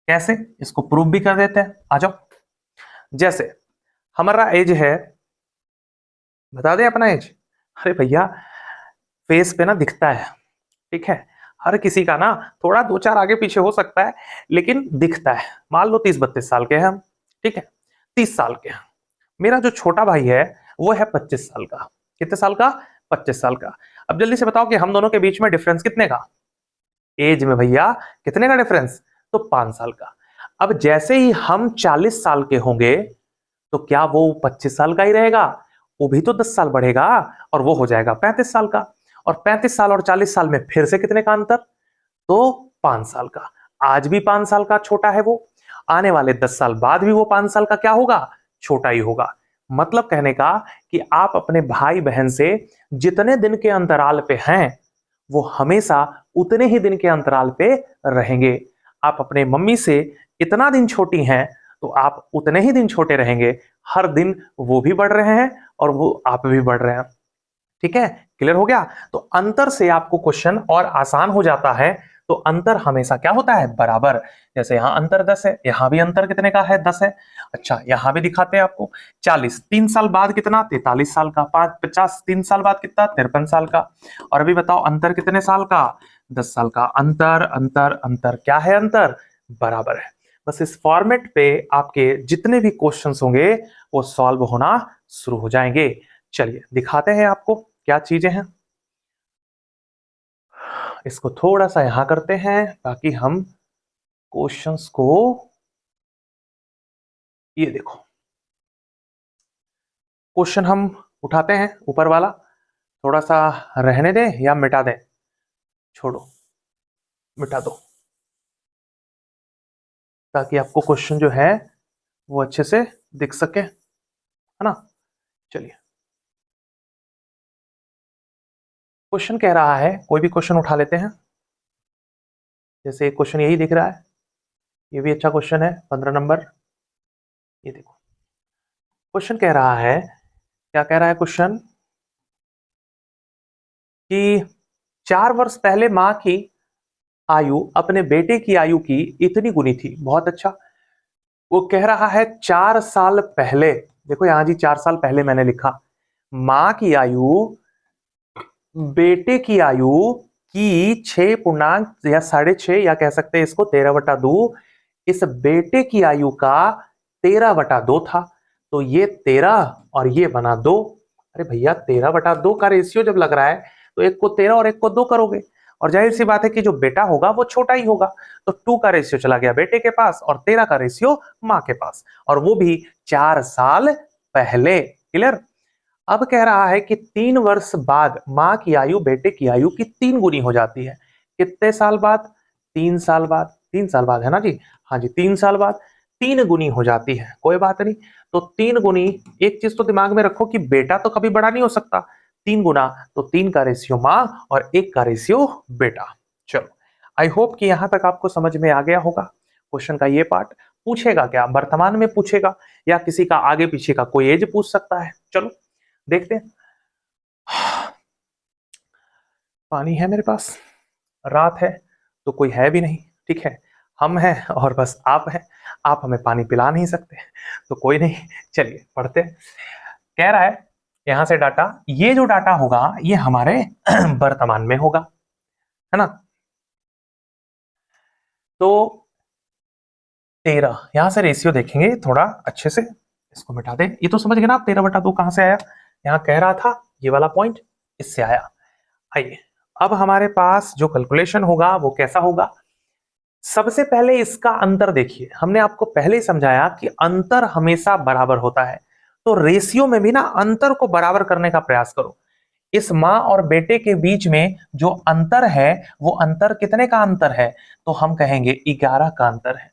कैसे? इसको प्रूव भी कर देते हैं, आ जाओ। जैसे हमारा एज है, बता दे अपना एज। अरे भैया फेस पे ना दिखता है, ठीक है, हर किसी का ना थोड़ा 2-4 आगे पीछे हो सकता है लेकिन दिखता है। मान लो 30-32 साल के हैं हम, ठीक है, 30 साल के हैं। मेरा जो छोटा भाई है वो है 25 साल का। कितने साल का? 25 साल का। अब जल्दी से बताओ कि हम दोनों के बीच में डिफरेंस कितने का? एज में भैया कितने का डिफरेंस? तो 5 साल का। अब जैसे ही हम 40 साल के होंगे तो क्या वो 25 साल का ही रहेगा? वो भी तो 10 साल बढ़ेगा और वो हो जाएगा 35 साल का। और 35 साल और 40 साल में फिर से कितने का अंतर? तो 5 साल का। आज भी 5 साल का छोटा है वो, आने वाले 10 साल बाद भी वो 5 साल का क्या होगा? छोटा ही होगा। मतलब कहने का कि आप अपने भाई बहन से जितने दिन के अंतराल पे हैं वो हमेशा उतने ही दिन के अंतराल पे रहेंगे। आप अपने मम्मी से इतना दिन छोटी हैं तो आप उतने ही दिन छोटे रहेंगे। हर दिन वो भी बढ़ रहे हैं और वो आप भी बढ़ रहे हैं। ठीक है, क्लियर हो गया? तो अंतर से आपको क्वेश्चन और आसान हो जाता है। तो अंतर हमेशा क्या होता है? बराबर। जैसे यहां अंतर 10 है, यहां भी अंतर कितने का है? 10 है। अच्छा यहां भी दिखाते हैं आपको। 40 3 साल बाद कितना? 43 साल का। 50 3 साल बाद कितना? 53 साल का। और अभी बताओ अंतर कितने साल का? 10 साल का। अंतर अंतर अंतर क्या है? अंतर बराबर है। बस इस फॉर्मेट पे आपके जितने भी क्वेश्चंस होंगे वो सॉल्व होना शुरू हो जाएंगे। चलिए दिखाते हैं आपको क्या चीजें हैं। इसको थोड़ा सा यहां करते हैं ताकि हम क्वेश्चंस को, ये देखो क्वेश्चन हम उठाते हैं ऊपर वाला, थोड़ा सा रहने दें या मिटा दें? छोड़ो, मिटा दो ताकि आपको क्वेश्चन जो है वो अच्छे से दिख सके, है ना। चलिए क्वेश्चन कह रहा है, कोई भी क्वेश्चन उठा लेते हैं। जैसे एक क्वेश्चन यही दिख रहा है, ये भी अच्छा क्वेश्चन है, 15 नंबर। ये देखो क्वेश्चन कह रहा है, क्या कह रहा है क्वेश्चन? कि 4 वर्ष पहले मां की आयु अपने बेटे की आयु की इतनी गुनी थी। बहुत अच्छा। वो कह रहा है 4 साल पहले, देखो यहां जी 4 साल पहले मैंने लिखा, मां की आयु बेटे की आयु की 6 पूर्णांक या 6.5 या कह सकते हैं इसको 13/2, इस बेटे की आयु का 13/2 था। तो ये 13 और ये बना 2। अरे भैया 13/2 का रेशियो जब लग रहा है तो एक को 13 और एक को 2 करोगे, और जाहिर सी बात है कि जो बेटा होगा वो छोटा ही होगा, तो 2 का रेशियो चला गया बेटे के पास और 13 का रेशियो माँ के पास, और वो भी 4 साल पहले। क्लियर। अब कह रहा है कि 3 वर्ष बाद माँ की आयु बेटे की आयु की 3 गुनी हो जाती है। कितने साल बाद? 3 साल बाद। 3 साल बाद है ना जी? हाँ जी, 3 साल बाद 3 गुनी हो जाती है। कोई बात नहीं, तो 3 गुनी, एक चीज तो दिमाग में रखो कि बेटा तो कभी बड़ा नहीं हो सकता, 3 गुना तो 3 का रेशियो माँ और 1 का रेशियो बेटा। चलो, आई होप कि यहां तक आपको समझ में आ गया होगा क्वेश्चन का ये पार्ट। पूछेगा क्या? वर्तमान में पूछेगा या किसी का आगे पीछे का कोई एज पूछ सकता है। चलो देखते हैं। पानी है मेरे पास, रात है तो कोई है भी नहीं, ठीक है, हम हैं और बस आप हैं, आप हमें पानी पिला नहीं सकते, तो कोई नहीं। चलिए पढ़ते हैं। कह रहा है यहां से डाटा, ये जो डाटा होगा ये हमारे वर्तमान में होगा, है ना। तो 13, यहां से रेशियो देखेंगे थोड़ा अच्छे से, इसको मिटा दे। ये तो समझ गए ना आप 13/2 कहां से आया? यहाँ कह रहा था ये वाला पॉइंट, इससे आया। आइए अब हमारे पास जो कैलकुलेशन होगा वो कैसा होगा। सबसे पहले इसका अंतर देखिए, हमने आपको पहले ही समझाया कि अंतर हमेशा बराबर होता है, तो रेशियो में भी ना अंतर को बराबर करने का प्रयास करो। इस माँ और बेटे के बीच में जो अंतर है वो अंतर कितने का अंतर है? तो हम कहेंगे 11 का अंतर है।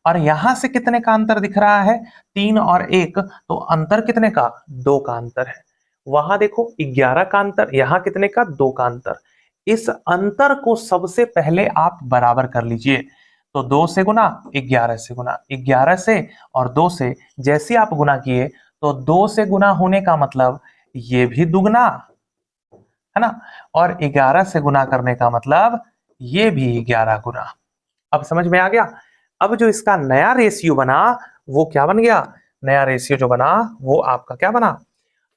और यहां से कितने का अंतर दिख रहा है? 3 और 1, तो अंतर कितने का? 2 का अंतर है। वहां देखो 11 का अंतर, यहां कितने का? 2 का अंतर। इस अंतर को सबसे पहले आप बराबर कर लीजिए। तो 2 से गुना, 11 से गुना, 11 से और 2 से जैसे आप गुना किए, तो 2 से गुना होने का मतलब ये भी दुगना, है ना, और 11 से गुना करने का मतलब ये भी 11 गुना। अब समझ में आ गया? अब जो इसका नया रेशियो बना वो क्या बन गया? नया रेशियो जो बना वो आपका क्या बना?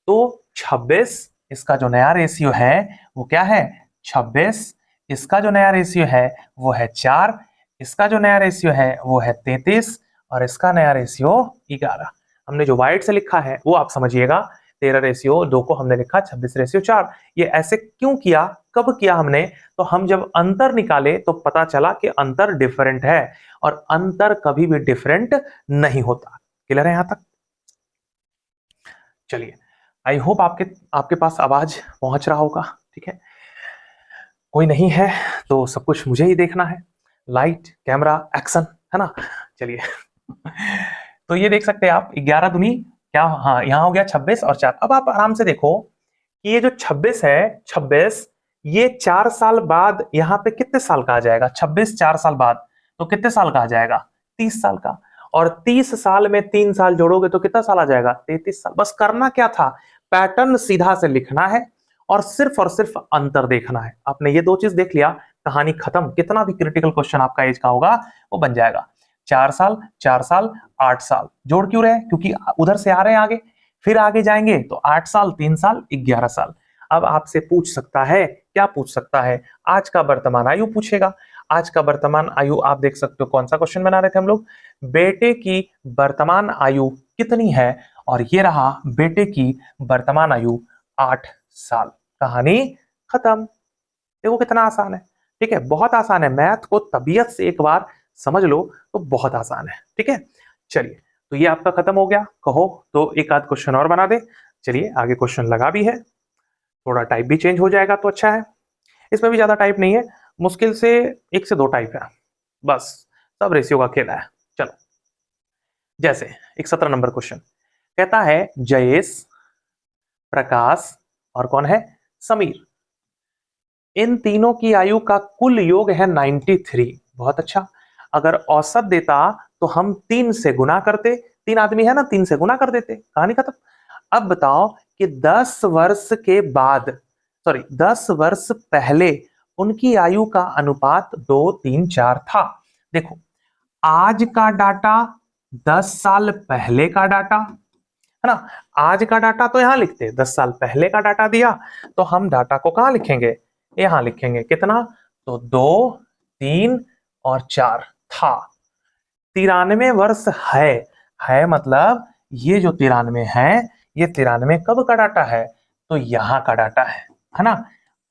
तो 26, इसका जो नया रेशियो है वो क्या है? 26। इसका जो नया रेशियो है वो है 4। इसका जो नया रेशियो है वो है 33 और इसका नया रेशियो 11। हमने जो वाइट से लिखा है वो आप समझिएगा, 13/2 को हमने लिखा 26/4। ये ऐसे क्यों किया, कब किया हमने? तो हम जब अंतर निकाले तो पता चला कि अंतर डिफरेंट है, और अंतर कभी भी डिफरेंट नहीं होता। क्लियर है यहां तक? चलिए, आई होप आपके आपके पास आवाज पहुंच रहा होगा, ठीक है। कोई नहीं है तो सब कुछ मुझे ही देखना है, लाइट कैमरा एक्शन, है ना। चलिए तो ये देख सकते हैं आप, 11 दूनी क्या, हाँ यहाँ हो गया 26 और 4। अब आप आराम से देखो कि ये जो 26 है, 26 ये 4 साल बाद यहाँ पे कितने साल का आ जाएगा? 26 4 साल बाद तो कितने साल का आ जाएगा? 30 साल का। और 30 साल में 3 साल जोड़ोगे तो कितना साल आ जाएगा? 33 साल। बस करना क्या था, पैटर्न सीधा से लिखना है और सिर्फ अंतर देखना है। आपने ये 2 चीज देख लिया, कहानी खत्म। कितना भी क्रिटिकल क्वेश्चन आपका एज का होगा वो बन जाएगा। 4 साल 4 साल 8 साल, जोड़ क्यों रहे? क्योंकि उधर से आ रहे हैं आगे, फिर आगे जाएंगे तो 8 साल 3 साल 11 साल। अब आपसे पूछ सकता है, क्या पूछ सकता है? आज का वर्तमान आयु पूछेगा। आज का वर्तमान आयु आप देख सकते हो, कौन सा क्वेश्चन बना रहे थे हम लोग? बेटे की वर्तमान आयु कितनी है? और ये रहा बेटे की वर्तमान आयु 8 साल। कहानी खत्म। देखो कितना आसान है, ठीक है, बहुत आसान है। मैथ को तबीयत से एक बार समझ लो तो बहुत आसान है, ठीक है। चलिए, तो ये आपका खत्म हो गया। कहो तो एक आध क्वेश्चन और बना दे। चलिए आगे क्वेश्चन लगा भी है, थोड़ा टाइप भी चेंज हो जाएगा तो अच्छा है। इसमें भी ज्यादा टाइप नहीं है, मुश्किल से 1 से 2 टाइप है बस, सब रेशियो का खेल है। चलो, जैसे एक 17 नंबर क्वेश्चन कहता है जयेश, प्रकाश और कौन है? समीर, इन तीनों की आयु का कुल योग है 93। बहुत अच्छा। अगर औसत देता तो हम 3 से गुना करते, 3 आदमी है ना, 3 से गुना कर देते, कहानी खत्म। अब बताओ कि 10 वर्ष के बाद, सॉरी 10 वर्ष पहले उनकी आयु का अनुपात 2 3 4 था। देखो, आज का डाटा 10 साल पहले का डाटा, है ना। आज का डाटा तो यहां लिखते हैं, 10 साल पहले का डाटा दिया तो हम डाटा को कहां लिखेंगे? यहां लिखेंगे। कितना? तो 2 3 और 4 था। 93 वर्ष है मतलब ये जो 93 है, ये 93 कब का डाटा है? तो यहां का डाटा है ना।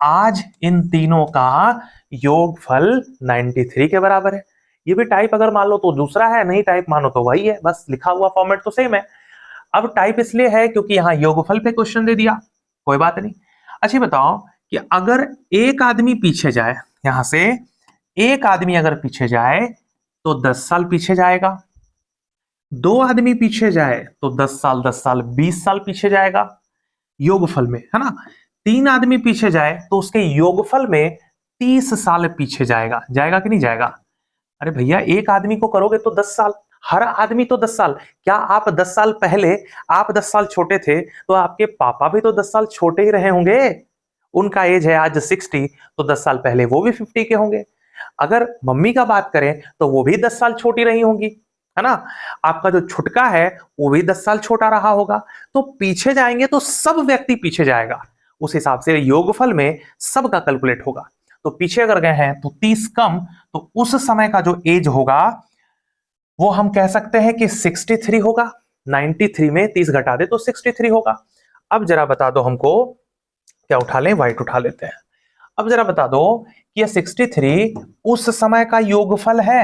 आज इन तीनों का योगफल 93 के बराबर है। ये भी टाइप अगर मान लो तो दूसरा है, नहीं टाइप मानो तो वही है, बस लिखा हुआ फॉर्मेट तो सेम है। अब टाइप इसलिए है क्योंकि यहां योगफल पे क्वेश्चन दे दिया, कोई बात नहीं। अच्छा बताओ कि अगर एक आदमी पीछे जाए, यहां से एक आदमी अगर पीछे जाए तो 10 साल पीछे जाएगा, दो आदमी पीछे जाए तो 10 साल 20 साल पीछे जाएगा योगफल में, है ना। तीन आदमी पीछे जाए तो उसके योगफल में 30 साल पीछे जाएगा, जाएगा कि नहीं जाएगा। अरे भैया एक आदमी को करोगे तो 10 साल, हर आदमी तो 10 साल। क्या आप 10 साल पहले आप 10 साल छोटे थे तो आपके पापा भी तो 10 साल छोटे ही रहे होंगे। उनका एज है आज 60, तो 10 साल पहले वो भी 50 के होंगे। अगर मम्मी का बात करें तो वो भी 10 साल छोटी रही होंगी, है ना। आपका जो छुटका है वो भी 10 साल छोटा रहा होगा। तो पीछे जाएंगे तो सब व्यक्ति पीछे जाएगा, उस हिसाब से योगफल में सबका कैलकुलेट होगा। तो पीछे अगर गए हैं तो 30 कम, तो उस समय का जो एज होगा वो हम कह सकते हैं कि 63 होगा। 93 में 30 घटा दे तो 63 होगा। अब जरा बता दो हमको, क्या उठा लें, व्हाइट उठा लेते हैं। अब जरा बता दो कि यह 63 उस समय का योगफल है।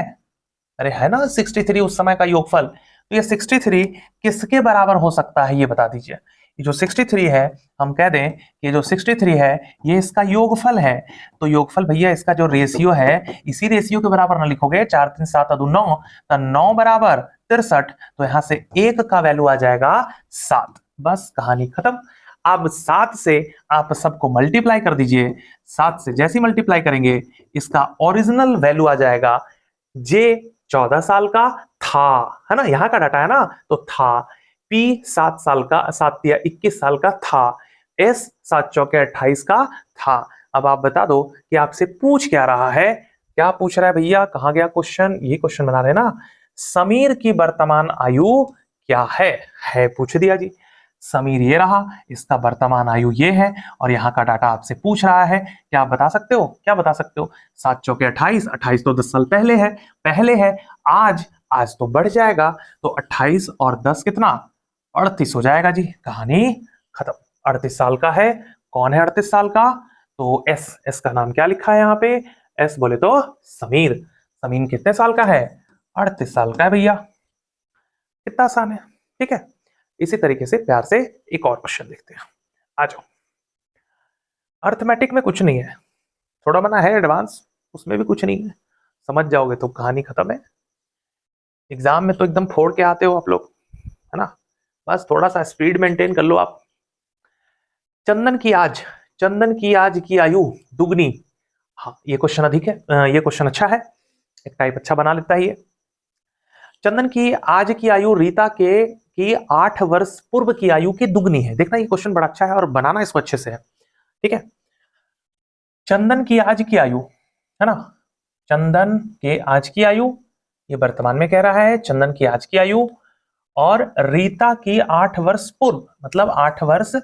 अरे है ना 63 उस समय का योगफल, तो ये 63 किसके बराबर हो सकता है ये बता दीजिए। ये जो 63 है, हम कह दें कि जो 63 है ये इसका योगफल है। तो योगफल भैया इसका जो रेशियो है, इसी रेशियो के बराबर ना लिखोगे, 4 3 7 2 9, तो 9 बराबर 63, तो यहां से एक का वैल्यू आ जाएगा 7। बस कहानी खत्म। अब 7 से आप सबको मल्टीप्लाई कर दीजिए। 7 से जैसे मल्टीप्लाई करेंगे इसका ओरिजिनल वैल्यू आ जाएगा, जे 14 साल का था, है ना, यहां का डाटा है ना, तो था। पी 7 साल का, 7 या 21 साल का था। एस 7 चौके 28 का था। अब आप बता दो कि आपसे पूछ क्या रहा है, क्या पूछ रहा है भैया, कहां गया क्वेश्चन, ये क्वेश्चन बना रहे ना। समीर की वर्तमान आयु क्या है पूछ दिया जी। समीर ये रहा, इसका वर्तमान आयु ये है, और यहाँ का डाटा आपसे पूछ रहा है। क्या आप बता सकते हो, क्या बता सकते हो। 7 चौके 28, 28 तो 10 साल पहले है। आज तो बढ़ जाएगा, तो 28 और 10 कितना, 38 हो जाएगा जी। कहानी खत्म। 38 साल का है। कौन है 38 साल का, तो एस का नाम क्या लिखा है यहाँ पे, एस बोले तो समीर। समीर कितने साल का है, 38 साल का है भैया। कितना आसान है, ठीक है। इसी तरीके से प्यार से एक और क्वेश्चन देखते हैं, आ जाओ। अर्थमेटिक में कुछ नहीं है, थोड़ा बना है एडवांस, उसमें भी कुछ नहीं है, समझ जाओगे तो कहानी खत्म है। एग्जाम में तो एकदम फोड़ के आते हो आप लोग, है ना। बस थोड़ा सा स्पीड मेंटेन कर लो आप। चंदन की आज की आयु दुगनी। हाँ ये क्वेश्चन अधिक है, ये क्वेश्चन अच्छा है, एक टाइप अच्छा बना लेता है ये। चंदन की आज की आयु रीता के की 8 वर्ष पूर्व की आयु की दुगनी है। देखना ये क्वेश्चन बड़ा अच्छा है और बनाना इसको अच्छे से है, ठीक है। चंदन की आज की आयु, है ना, चंदन के आज की आयु, ये वर्तमान में कह रहा है चंदन की आज की आयु, और रीता की 8 वर्ष पूर्व, मतलब 8 वर्ष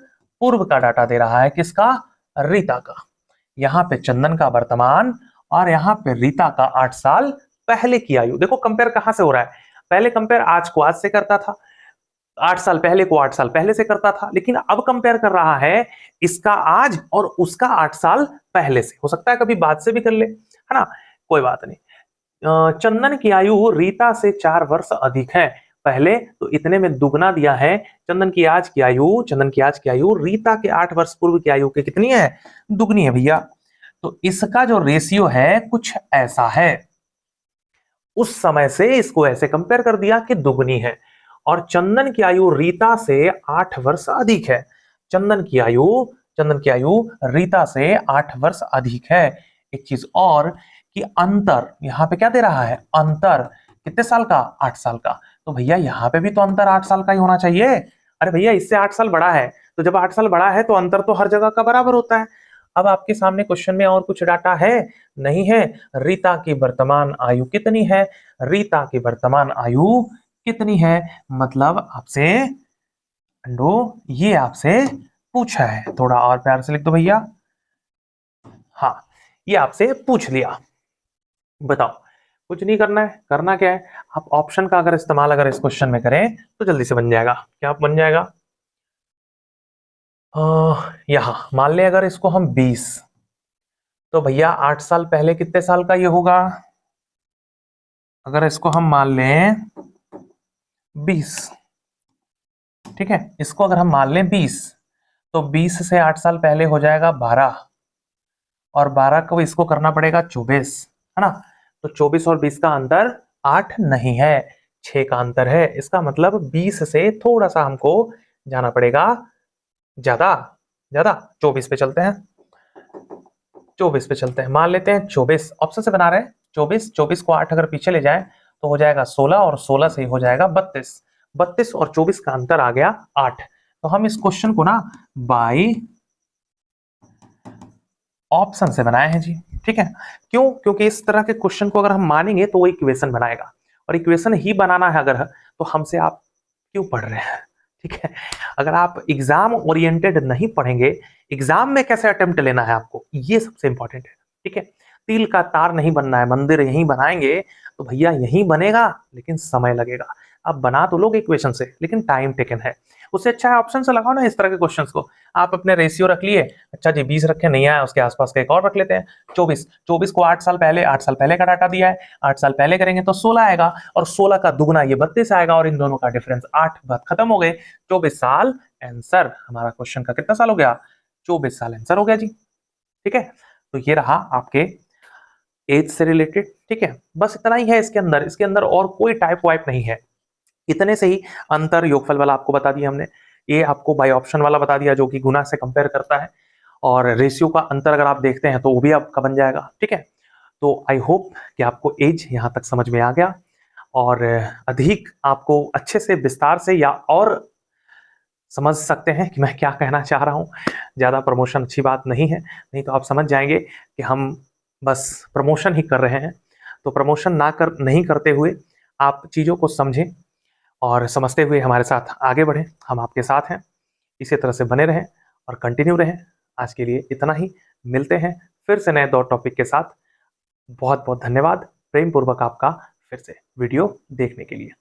पूर्व का डाटा दे रहा है, किसका, रीता का। यहां पे चंदन का वर्तमान और यहां पे रीता का 8 साल पहले की आयु। देखो कंपेयर कहां से हो रहा है, पहले कंपेयर आज को आज से करता था, 8 साल पहले को 8 साल पहले से करता था, लेकिन अब कंपेयर कर रहा है इसका आज और उसका 8 साल पहले से। हो सकता है कभी बाद से भी कर ले, है ना, कोई बात नहीं। चंदन की आयु रीता से 4 वर्ष अधिक है पहले, तो इतने में दुगना दिया है। चंदन की आज की आयु रीता के 8 वर्ष पूर्व की आयु के कितनी है, दुगनी है भैया। तो इसका जो रेशियो है कुछ ऐसा है, उस समय से इसको ऐसे कंपेयर कर दिया कि दुगनी है। और चंदन की आयु रीता से 8 वर्ष अधिक है। चंदन की आयु रीता से 8 वर्ष अधिक है। एक चीज और कि अंतर यहां पे क्या दे रहा है, अंतर कितने साल का, 8 साल का। तो भैया यहां पे भी तो अंतर 8 साल का ही होना चाहिए। अरे भैया इससे 8 साल बड़ा है, तो जब 8 साल बड़ा है तो अंतर तो हर जगह का बराबर होता है। अब आपके सामने क्वेश्चन में और कुछ डाटा है नहीं है। रीता की वर्तमान आयु कितनी है, रीता की वर्तमान आयु कितनी है, मतलब आपसे अंडो ये आपसे पूछा है। थोड़ा और प्यार से लिख दो भैया, हाँ ये आपसे पूछ लिया। बताओ, कुछ नहीं करना है, करना क्या है, आप ऑप्शन का अगर इस्तेमाल अगर इस क्वेश्चन में करें तो जल्दी से बन जाएगा। क्या बन जाएगा, यहां मान ले अगर इसको हम 20 तो भैया 8 साल पहले कितने साल का ये होगा? अगर इसको हम मान लें 20, ठीक है, इसको अगर हम मान लें 20, तो 20 से 8 साल पहले हो जाएगा 12, और 12 को इसको करना पड़ेगा 24, है ना? तो 24 और 20 का अंतर 8 नहीं है, 6 का अंतर है। इसका मतलब 20 से थोड़ा सा हमको जाना पड़ेगा ज्यादा, ज्यादा 24 पे चलते हैं, 24 पे चलते हैं, मान लेते हैं 24, ऑप्शन से बना रहे हैं 24, 24 को 8 अगर पीछे ले जाए तो हो जाएगा 16, और 16 से ही हो जाएगा 32, 32 और 24 का अंतर आ गया 8। तो हम इस क्वेश्चन को ना बाई ऑप्शन से बनाए हैं जी, ठीक है। क्यों? क्योंकि इस तरह के क्वेश्चन को अगर हम मानेंगे तो वो इक्वेशन बनाएगा, और इक्वेशन ही बनाना है अगर, तो हमसे आप क्यों पढ़ रहे हैं, ठीक है। अगर आप एग्जाम ओरिएंटेड नहीं पढ़ेंगे, एग्जाम में कैसे अटेम्प्ट लेना है आपको, ये सबसे इंपॉर्टेंट है, ठीक है। तिल का तार नहीं बनना है, मंदिर यहीं बनाएंगे तो भैया यहीं बनेगा, लेकिन समय लगेगा। आप बना तो लोगे इक्वेशन से, लेकिन टाइम टेकन है। उससे अच्छा है ऑप्शन से लगाओ ना इस तरह के क्वेश्चंस को। आप अपने रेशियो रख लिए, अच्छा जी 20 रखे, नहीं आया उसके आसपास का एक और रख लेते हैं 24, 24 को 8 साल पहले, 8 साल पहले का डाटा दिया है, 8 साल पहले करेंगे तो 16 आएगा, और 16 का दुगना ये 32 आएगा, और इन दोनों का डिफरेंस 8, बात खत्म हो गए, 24 साल आंसर। हमारा क्वेश्चन का कितना साल हो गया? 24 साल आंसर हो गया जी, ठीक है। तो ये रहा आपके एज से रिलेटेड, ठीक है। बस इतना ही है इसके अंदर, इसके अंदर और कोई टाइप वाइप नहीं है। इतने से ही अंतर योगफल वाला आपको बता दिया हमने, ये आपको बाय ऑप्शन वाला बता दिया जो कि गुना से कंपेयर करता है, और रेशियो का अंतर अगर आप देखते हैं तो वो भी आपका बन जाएगा, ठीक है। तो आई होप कि आपको एज यहाँ तक समझ में आ गया, और अधिक आपको अच्छे से विस्तार से या और समझ सकते हैं कि मैं क्या कहना चाह रहा हूँ। ज़्यादा प्रमोशन अच्छी बात नहीं है, नहीं तो आप समझ जाएंगे कि हम बस प्रमोशन ही कर रहे हैं। तो प्रमोशन नहीं करते हुए आप चीज़ों को समझें, और समझते हुए हमारे साथ आगे बढ़ें। हम आपके साथ हैं, इसी तरह से बने रहें और कंटिन्यू रहें। आज के लिए इतना ही, मिलते हैं फिर से नए दो टॉपिक के साथ। बहुत बहुत धन्यवाद प्रेम पूर्वक आपका फिर से वीडियो देखने के लिए।